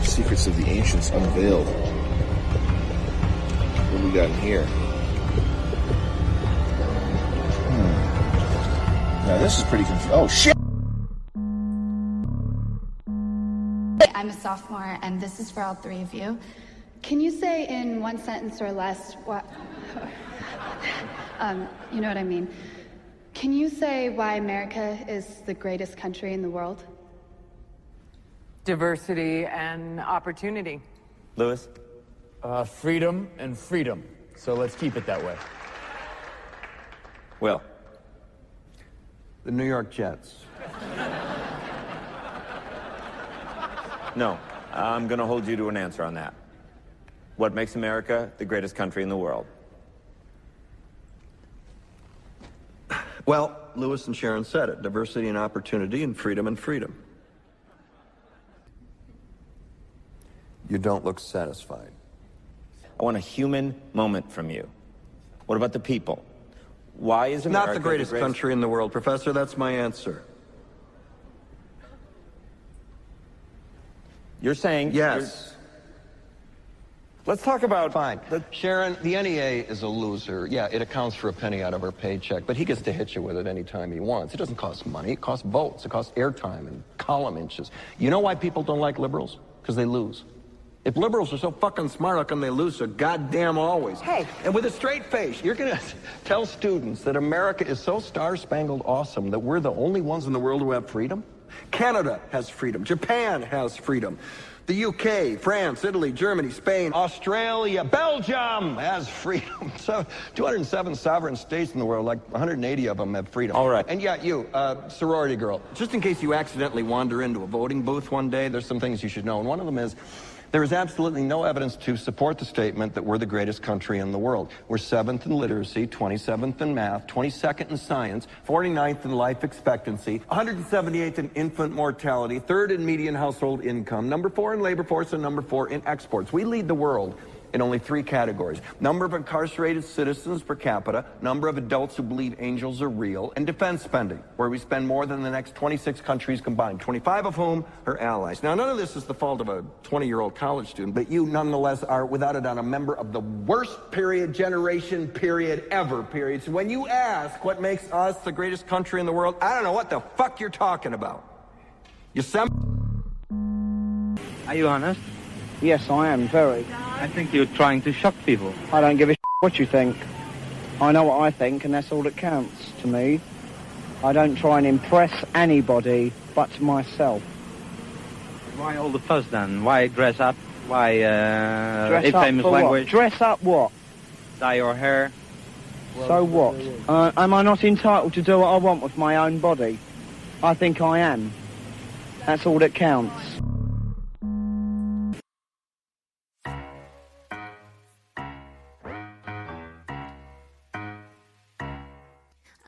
Secrets of the Ancients unveiled. we got in here? Now this is pretty confusing. Oh shit! I'm a sophomore, and this is for all three of you. Can you say in one sentence or less what... you know what I mean. Can you say why America is the greatest country in the world? Diversity and opportunity. Lewis? Freedom and freedom. So let's keep it that way. Will? The New York Jets. No, I'm going to hold you to an answer on that. What makes America the greatest country in the world? Well, Lewis and Sharon said it. Diversity and opportunity and freedom and freedom. You don't look satisfied. I want a human moment from you. What about the people? Why is America not the greatest country in the world, Professor? That's my answer. You're saying... Yes. Let's talk about... Fine. Sharon, the NEA is a loser. Yeah, it accounts for a penny out of her paycheck, but he gets to hit you with it anytime he wants. It doesn't cost money. It costs votes. It costs airtime and column inches. You know why people don't like liberals? Because they lose. If liberals are so fucking smart, how come they lose so goddamn always? Hey. And with a straight face, you're going to tell students that America is so star-spangled awesome that we're the only ones in the world who have freedom? Canada has freedom. Japan has freedom. The UK, France, Italy, Germany, Spain, Australia, Belgium has freedom. So 207 sovereign states in the world, like 180 of them have freedom. All right. And yeah, you, sorority girl, just in case you accidentally wander into a voting booth one day, there's some things you should know. And one of them is, there is absolutely no evidence to support the statement that we're the greatest country in the world. We're 7th in literacy, 27th in math, 22nd in science, 49th in life expectancy, 178th in infant mortality, 3rd in median household income, number 4 in labor force, and number 4 in exports. We lead the world in only 3 categories: number of incarcerated citizens per capita, number of adults who believe angels are real, and defense spending, where we spend more than the next 26 countries combined, 25 of whom are allies. Now, none of this is the fault of a 20-year-old college student, but you nonetheless are, without a doubt, a member of the worst generation ever. So when you ask what makes us the greatest country in the world, I don't know what the fuck you're talking about. Are you honest? Yes, I am, very. I think you're trying to shock people. I don't give a what you think. I know what I think, and that's all that counts to me. I don't try and impress anybody but myself. Why all the fuss then? Why dress up? Why dress up famous for language? What? Dress up what? Dye your hair. So what? Am I not entitled to do what I want with my own body? I think I am. That's all that counts.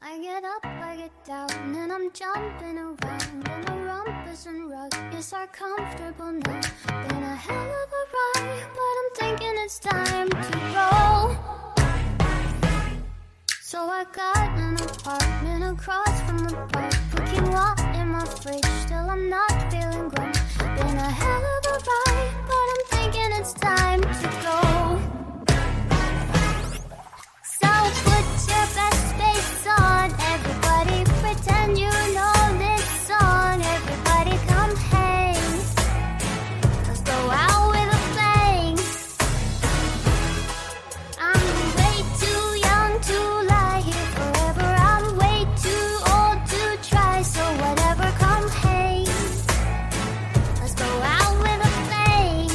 I get up, I get down, and I'm jumping around in a rumpus and rug. Yes, I'm comfortable now. Been a hell of a ride, but I'm thinking it's time to go. So I got an apartment across from the park, cooking what in my fridge, still I'm not feeling grown. Been a hell of a ride, but I'm thinking it's time to go. So put your best face on, everybody pretend you know this song. Everybody come hang, let's go out with a bang. I'm way too young to lie here forever. I'm way too old to try, so whatever, come hang, let's go out with a bang.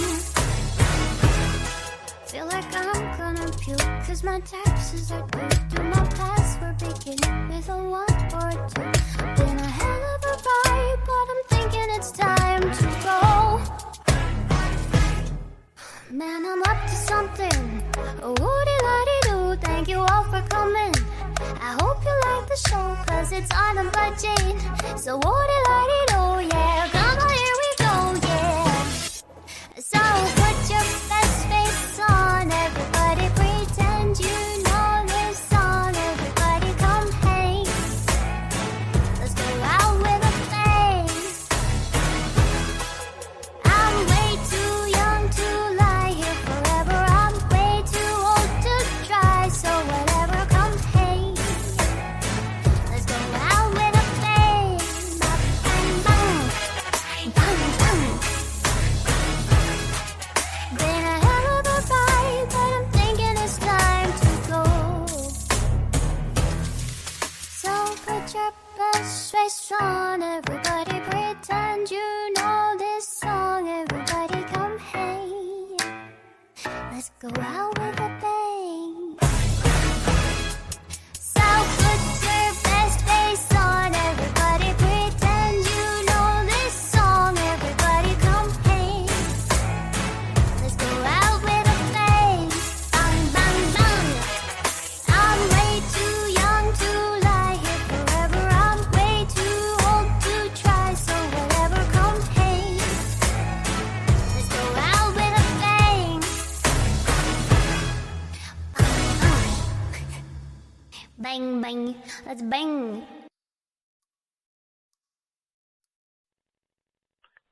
Feel like I'm gonna puke, cause my taxes are due. Do my password begin with a 1 or a 2? Been a hell of a ride, but I'm thinking it's time to go. Man, I'm up to something. Woody-la-dee-doo, thank you all for coming. I hope you like the show, cause it's on a budget. So woody-la-dee-doo, yeah, come on, here we go, yeah. So put your best face on, everybody pretend you know this song. Everybody come hang, let's go out with a bang. I'm way too young to lie here forever. I'm way too old to frustration. Everybody pretend you know this song. Everybody come hey, let's go out with a bang. So put your best face on. Everybody pretend you know this song. Everybody come hey, let's go out with a bang. Bang, bang, bang. I'm way too young to lie here forever. I'm way too old to try. So whatever, come hey, let's go out with a bang. Bang, bang, let's bang.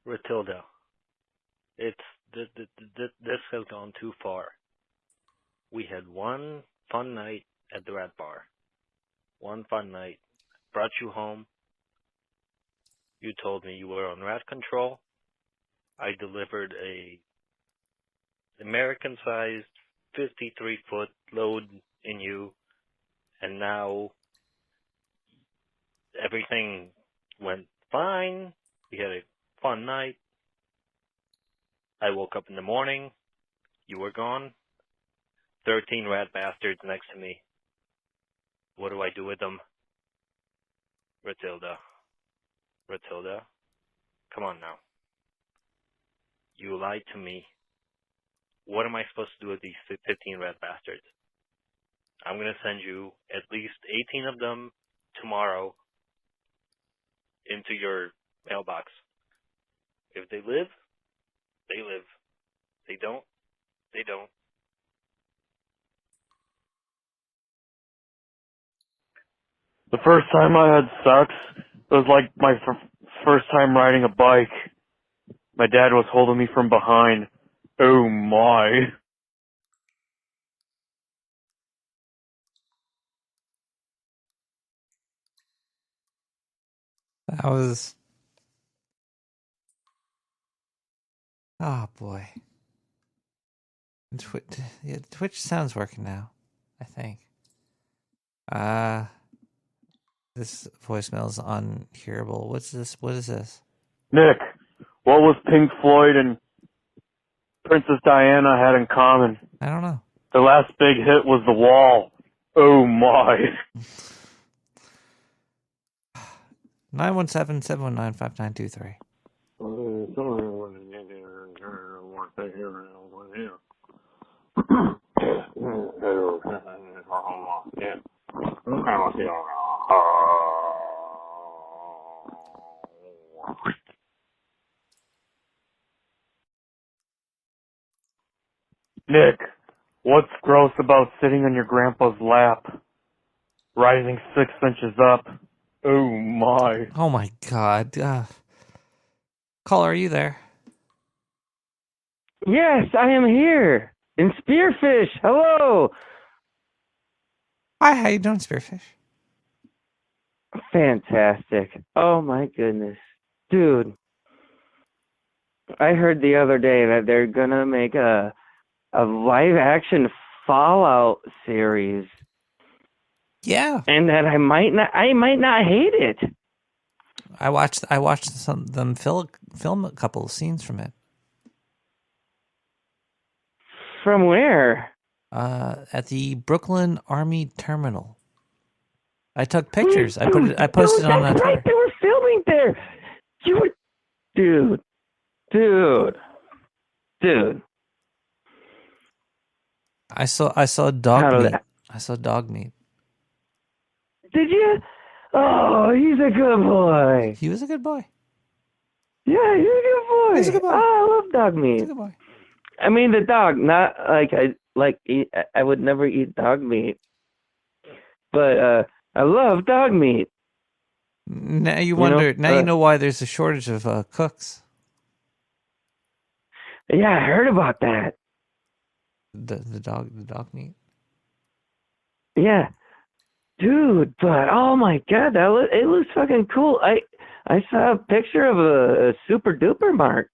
Matilda, this has gone too far. We had one fun night at the Rat Bar. One fun night. Brought you home. You told me you were on rat control. I delivered a American-sized 53-foot load in you, and now everything went fine. We had a fun night. I woke up in the morning. You were gone. 13 rat bastards next to me. What do I do with them? Matilda. Matilda. Come on now. You lied to me. What am I supposed to do with these 15 rat bastards? I'm going to send you at least 18 of them tomorrow into your mailbox. If they live, they live. They don't, they don't. The first time I had sex, it was like my first time riding a bike. My dad was holding me from behind. Oh my. That was... Oh, boy. Twitch sound's working now, I think. This voicemail's unhearable. What's this? What is this? Nick, what was Pink Floyd and Princess Diana had in common? I don't know. The last big hit was The Wall. Oh my. 917-719-5923. Nick, what's gross about sitting on your grandpa's lap? Rising 6 inches up. Oh my. Oh my god. Caller, are you there? Yes, I am here. In Spearfish. Hello. Hi, how you doing, Spearfish? Fantastic. Oh my goodness. Dude. I heard the other day that they're gonna make a live action Fallout series. Yeah. And that I might not hate it. I watched them film a couple of scenes from it. From where? At the Brooklyn Army Terminal. I took pictures. I posted it on Twitter. Right, they were filming there. You were, dude. I saw dog meat. I saw dog meat. Did you? Oh, he's a good boy. He was a good boy. Yeah, he's a good boy. He's a good boy. Oh, I love dog meat. He's a good boy. I mean the dog, not I would never eat dog meat. But I love dog meat. Now you wonder. You know why there's a shortage of cooks. Yeah, I heard about that. The dog meat. Yeah, dude. But oh my god, it looks fucking cool. I saw a picture of a super duper mark.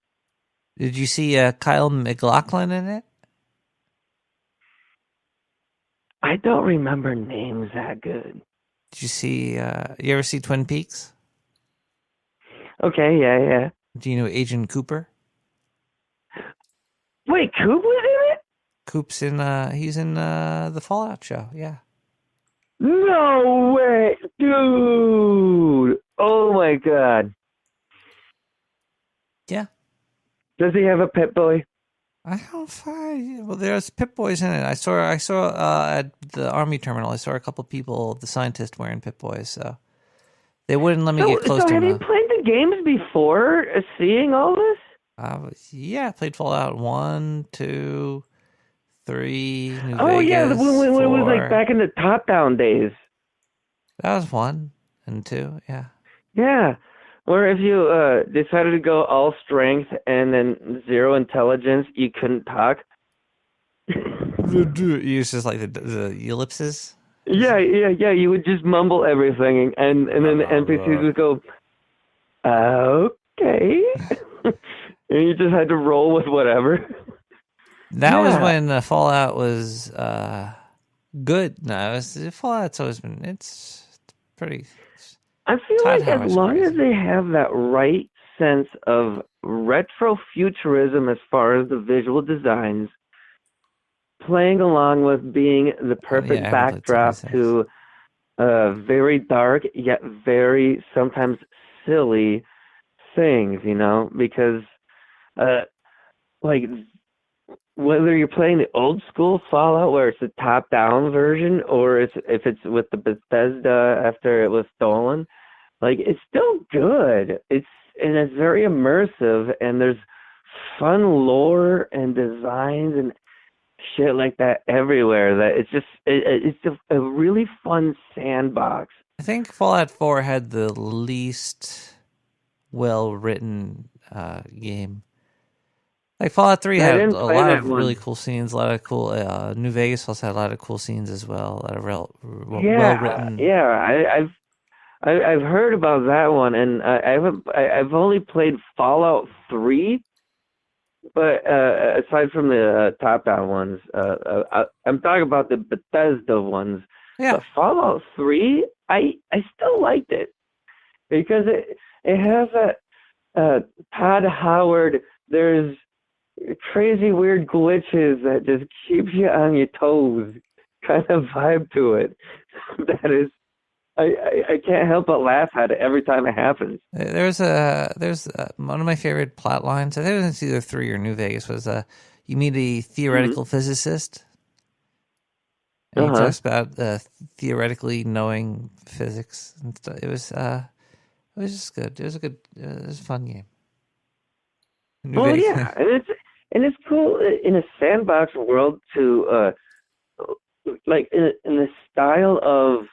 Did you see Kyle MacLachlan in it? I don't remember names that good. Did you see? You ever see Twin Peaks? Okay, yeah. Do you know Agent Cooper? Wait, Coop was in it? Coop's in. He's in the Fallout show. Yeah. No way, dude! Oh my god. Yeah. Does he have a pit boy? I don't find. Well, there's Pip Boys in it. I saw at the army terminal. I saw a couple people, the scientists, wearing Pip Boys. So they wouldn't let me get close to So have them. you played the games before seeing all this? Yeah, I played Fallout 1, 2, 3, New Oh Vegas, yeah, when it was 4. like back in the top-down days. That was 1 and 2. Yeah. Yeah, where if you decided to go all strength and then 0 intelligence, you couldn't talk. You use just like the ellipses. Yeah. You would just mumble everything, and then the NPCs would go, okay, and you just had to roll with whatever. That was when Fallout was good. No, Fallout's always been. It's pretty. I feel like as long as they have that right sense of retro futurism as far as the visual designs, playing along with being the perfect backdrop to very dark yet very sometimes silly things, because like whether you're playing the old school Fallout where it's the top down version or if it's with the Bethesda after it was stolen, like it's still good. It's very immersive, and there's fun lore and designs and shit like that everywhere. That it's just a really fun sandbox. I think Fallout 4 had the least well-written game. Like Fallout 3 had a lot of really cool scenes, a lot of cool. New Vegas also had a lot of cool scenes as well. A lot of well-written. Yeah, I've heard about that one, and I've only played Fallout 3. But aside from the top-down ones, I'm talking about the Bethesda ones. Yeah. But Fallout 3, I still liked it because it has that Todd Howard. There's crazy weird glitches that just keeps you on your toes kind of vibe to it. That is, I can't help but laugh at it every time it happens. There's one of my favorite plot lines. I think it's either 3 or New Vegas. Was you meet a theoretical physicist, and he talks about theoretically knowing physics and stuff. It was just good. It was a fun game. Yeah, and it's cool in a sandbox world to like in the style of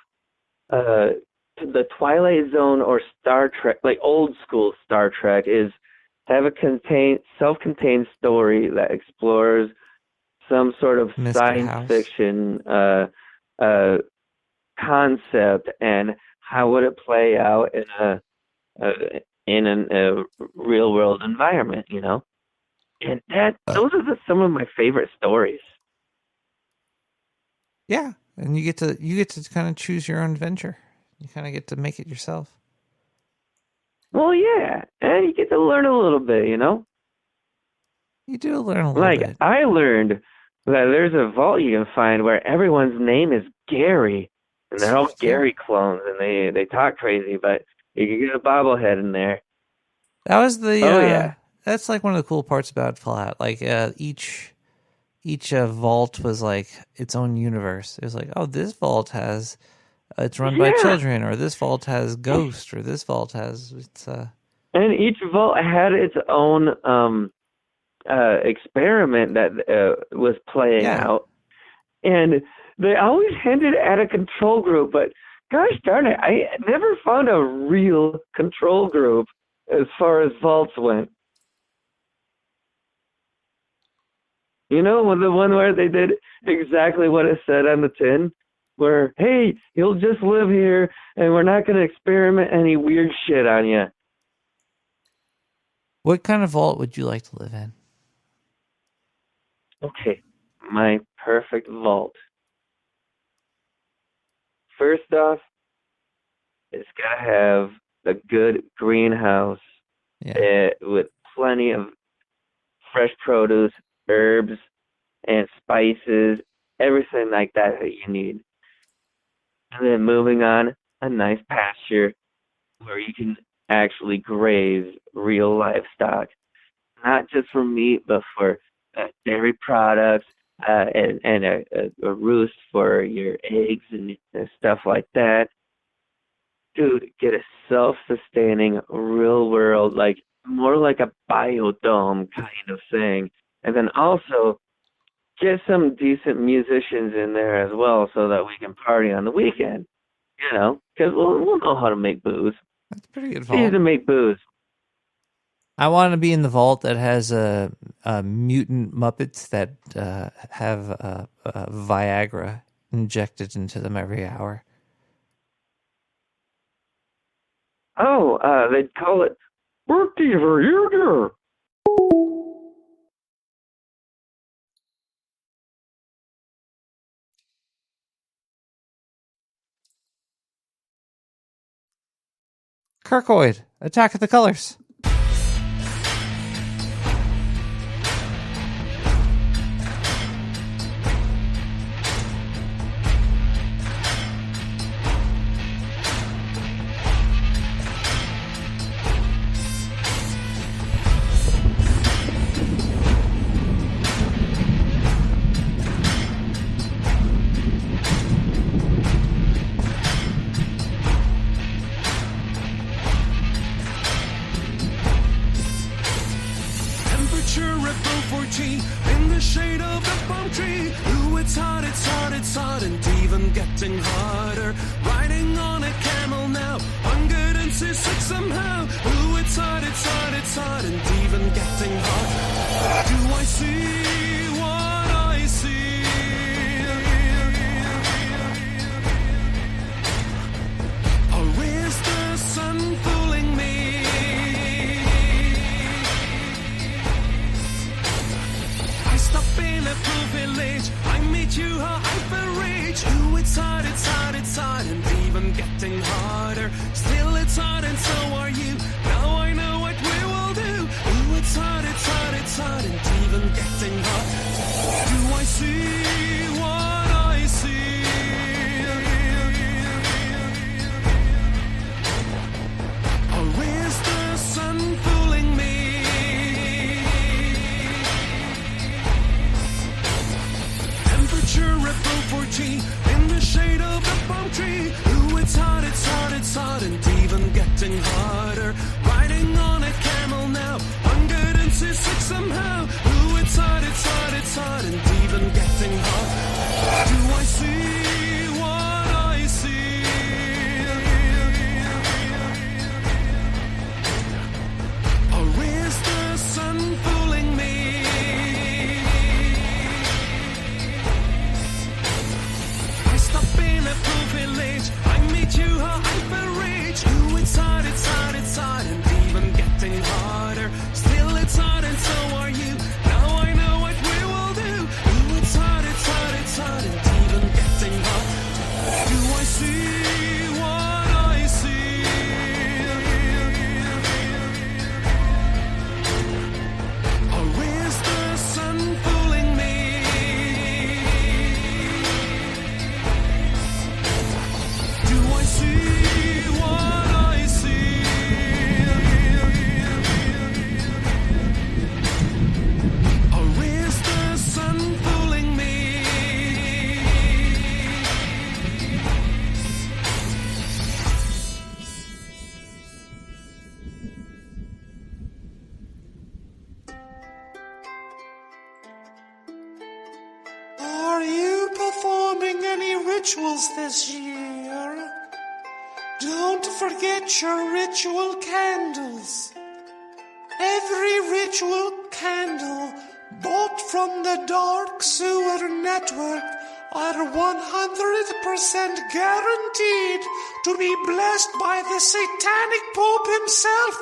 the Twilight Zone or Star Trek, like old school Star Trek, is have a self-contained story that explores some sort of science fiction concept and how would it play out in a real world environment, and those are some of my favorite stories. Yeah, and you get to kind of choose your own adventure. You kind of get to make it yourself. Well, yeah, and you get to learn a little bit, You do learn a little bit. Like, I learned that there's a vault you can find where everyone's name is Gary, and they're all Gary clones, and they talk crazy, but you can get a bobblehead in there. That was the yeah. That's like one of the cool parts about Fallout. Like each vault was like its own universe. It was like, oh, this vault has it's run by children, or this vault has ghosts, or this vault has And each vault had its own experiment that was playing out, and they always hinted at a control group. But gosh darn it, I never found a real control group as far as vaults went. The one where they did exactly what it said on the tin, where, hey, you'll just live here, and we're not going to experiment any weird shit on you. What kind of vault would you like to live in? Okay, my perfect vault. First off, it's got to have a good greenhouse with plenty of fresh produce, herbs, and spices, everything like that you need. And then moving on, a nice pasture where you can actually graze real livestock, not just for meat, but for dairy products and a roost for your eggs and stuff like that. Dude, get a self-sustaining, real-world, like more like a biodome kind of thing. And then also get some decent musicians in there as well so that we can party on the weekend, because we'll know how to make booze. That's pretty good vault. It's easy to make booze. I want to be in the vault that has mutant Muppets that have Viagra injected into them every hour. Oh, they'd call it Bertie. Kirkoid, Attack of the Colors. In the shade of the palm tree. Ooh, it's hot, and even getting hotter. Riding on a camel now, 106 somehow. Ooh, it's hot, and even getting hotter. Do I see what I see? Or is the sun fooling me? Stop in a blue village, I meet you, how I feel rage. Ooh, it's hot, and even getting hotter. Still it's hot, and so are you. Now I know what we will do. Ooh, it's hot, and even getting hot. Do I see what I see? Or is the sun fooling me? Temperature at below 14 in the shade of the palm tree. Ooh, it's hot, and even getting hotter. Riding on a camel now, 106 somehow. Ooh, it's hot, and even getting hot. Do I see what I see? Or is the sun fooling me? Stop in a blue village, I meet you, how I feel rage. Ooh, it's hot, and even getting hotter. Still it's hot, and so are you. Now I know what we will do. Ooh, it's hot, and even getting hot. Do I see what I see? Or is the sun fooling me? See what I see. Or is the sun fooling me? Are you performing any rituals this year? Don't forget your ritual candles. Every ritual candle bought from the Dark Sewer Network are 100% guaranteed to be blessed by the Satanic Pope himself.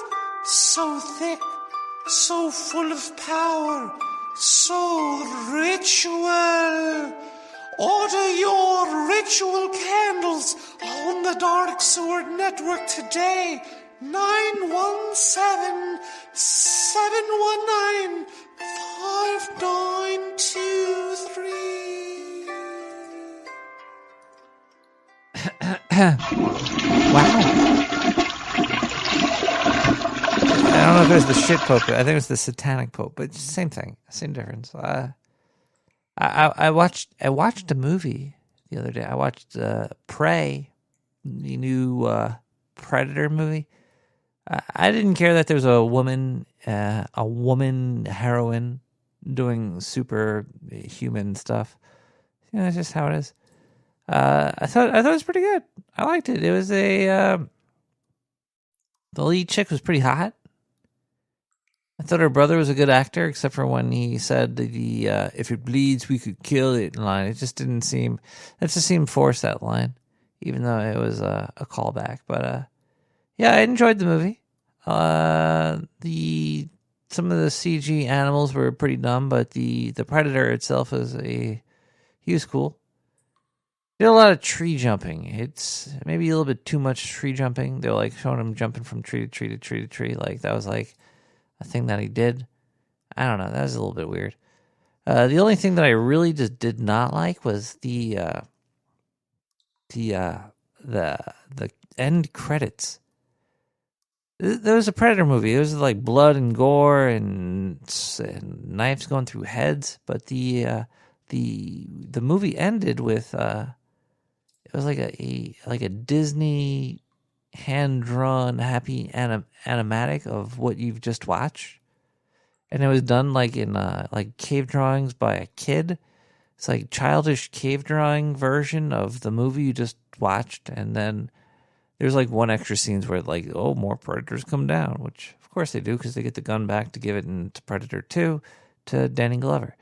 So thick, so full of power, so ritual. Order your ritual candles on the Dark Sword Network today. 917-719-5923. Wow. I don't know if it was the shit pope. I think it was the satanic pope, but same thing, same difference. I watched a movie the other day. I watched Prey, the new Predator movie. I didn't care that there was a woman heroine doing superhuman stuff. You know, that's just how it is. I thought it was pretty good. I liked it. It was the lead chick was pretty hot. I thought her brother was a good actor, except for when he said the "if it bleeds, we could kill it" line. It just didn't seem. It just seemed forced, that line, even though it was a callback. But yeah, I enjoyed the movie. Some of the CG animals were pretty dumb, but the Predator itself he was cool. Did a lot of tree jumping. It's maybe a little bit too much tree jumping. They're like showing him jumping from tree to tree to tree to tree. Like that was like a thing that he did. I don't know. That was a little bit weird. The only thing that I really just did not like was the end credits. There was a Predator movie. It was like blood and gore and knives going through heads. But the movie ended with it was like a Disney hand-drawn happy animatic of what you've just watched, and it was done like in like cave drawings by a kid. It's like childish cave drawing version of the movie you just watched, and then there's like one extra scenes where like, oh, more predators come down, which of course they do because they get the gun back to give it into Predator 2 to Danny Glover.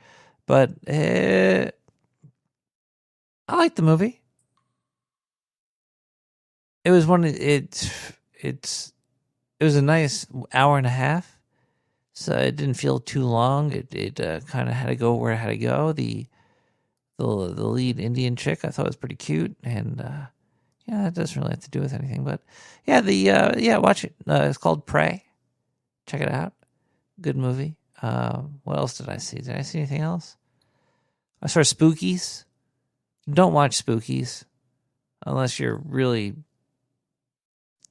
But I liked the movie. It was it was a nice hour and a half, so it didn't feel too long. It kind of had to go where it had to go. The lead Indian chick I thought was pretty cute, and yeah, that doesn't really have to do with anything. But yeah, watch it. It's called Prey. Check it out. Good movie. What else did I see? Did I see anything else? I saw Spookies. Don't watch Spookies unless you're really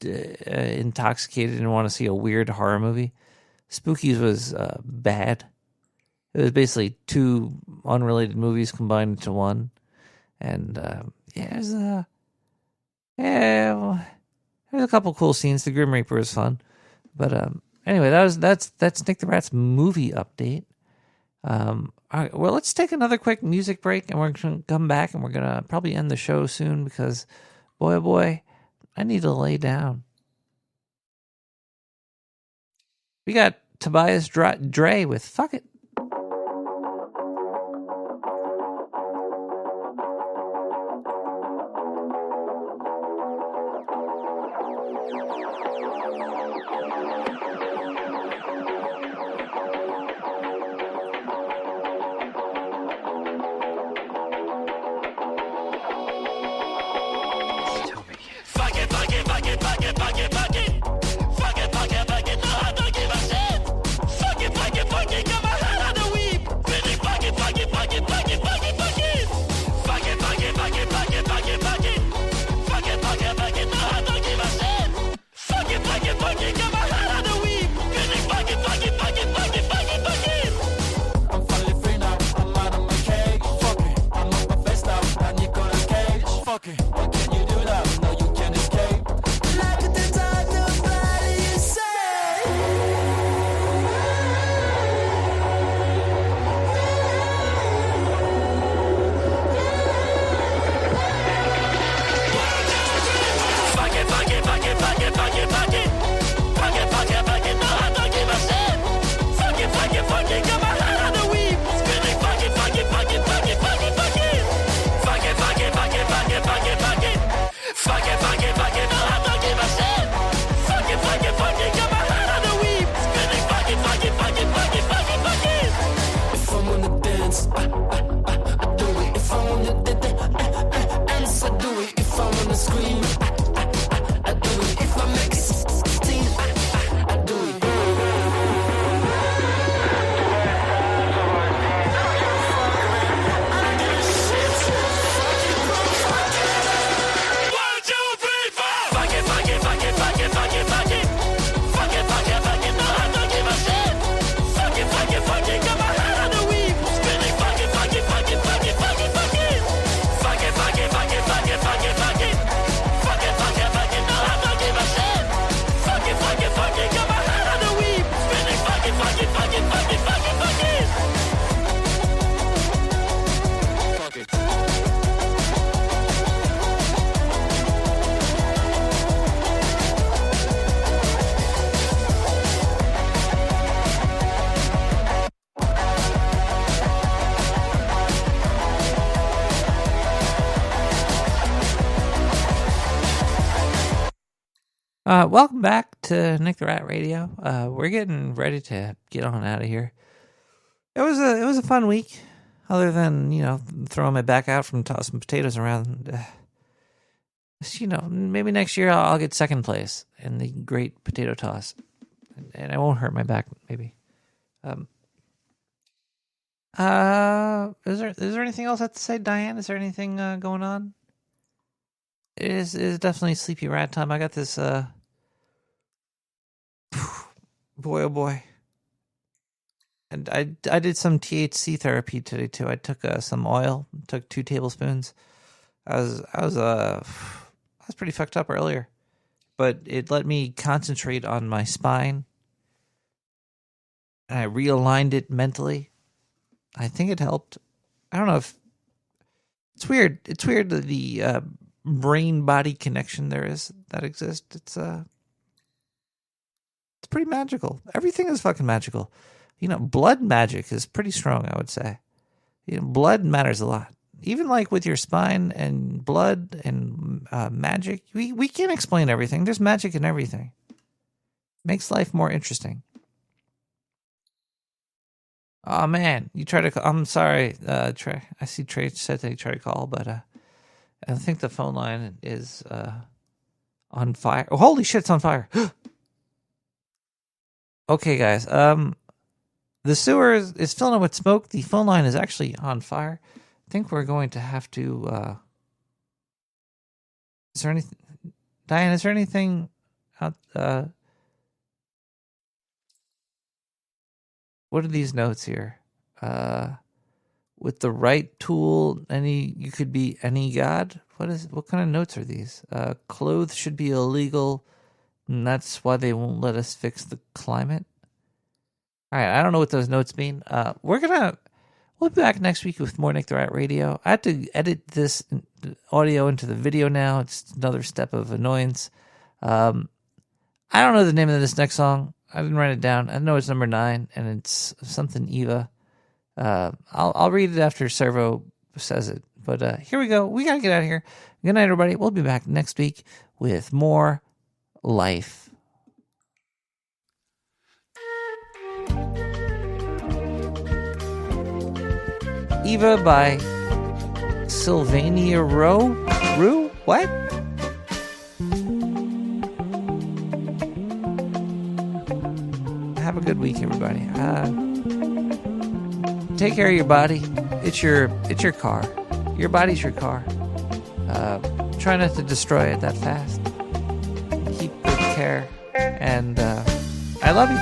intoxicated and want to see a weird horror movie. Spookies was bad. It was basically two unrelated movies combined into one, and there's a couple cool scenes. The Grim Reaper was fun, but anyway, that's Nick the Rat's movie update. All right, well, let's take another quick music break, and we're going to come back, and we're going to probably end the show soon because, boy, oh boy, I need to lay down. We got Tobias Dre with Fuck It. Scream Welcome back to Nick the Rat Radio. We're getting ready to get on out of here. It was a fun week, other than throwing my back out from tossing potatoes around. Maybe next year I'll get second place in the great potato toss, and I won't hurt my back. Maybe. Is there anything else I have to say, Diane? Is there anything going on? It is definitely sleepy rat time. I got this. Boy, oh boy. And I did some THC therapy today too. I took some oil, took 2 tablespoons. I was pretty fucked up earlier, but it let me concentrate on my spine, and I realigned it mentally. I think it helped. I don't know if it's weird. It's weird that the brain body connection that exists. It's pretty magical. Everything is fucking magical. Blood magic is pretty strong, I would say. Blood matters a lot. Even like with your spine and blood and magic, we can't explain everything. There's magic in everything. Makes life more interesting. Oh man, you try to. I'm sorry, Trey. I see Trey said that he tried to call, but I think the phone line is on fire. Oh, holy shit, it's on fire! Okay, guys. The sewer is filling up with smoke. The phone line is actually on fire. I think we're going to have to. Is there anything, Diane? Is there anything out? What are these notes here? With the right tool, you could be any god. What kind of notes are these? Clothes should be illegal, and that's why they won't let us fix the climate. All right, I don't know what those notes mean. We'll be back next week with more Nick the Rat Radio. I have to edit this audio into the video now. It's another step of annoyance. I don't know the name of this next song. I didn't write it down. I know it's number 9, and it's something Eva. I'll read it after Servo says it. But here we go. We got to get out of here. Good night, everybody. We'll be back next week with more life. Eva by Sylvania Rue? What? Have a good week, everybody. Take care of your body. It's your car. Your body's your car. Try not to destroy it that fast. Keep good care. And I love you.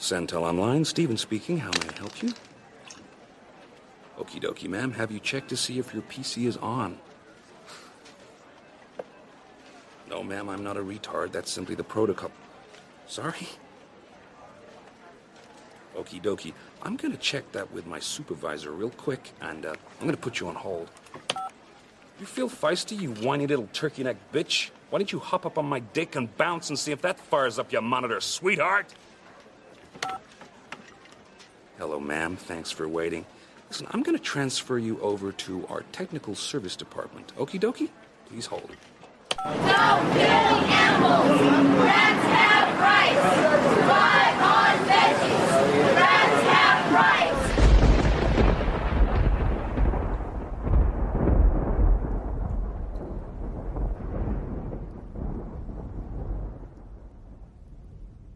Centel Online, Steven speaking. How may I help you? Okie dokie, ma'am. Have you checked to see if your PC is on? No, ma'am, I'm not a retard. That's simply the protocol. Sorry? Okie dokie. I'm gonna check that with my supervisor real quick, and I'm gonna put you on hold. You feel feisty, you whiny little turkey-necked bitch? Why don't you hop up on my dick and bounce and see if that fires up your monitor, sweetheart? Hello, ma'am. Thanks for waiting. Listen, I'm going to transfer you over to our technical service department. Okie dokie? Please hold. Don't kill the animals! Rats have rights! Survive on veggies! Rats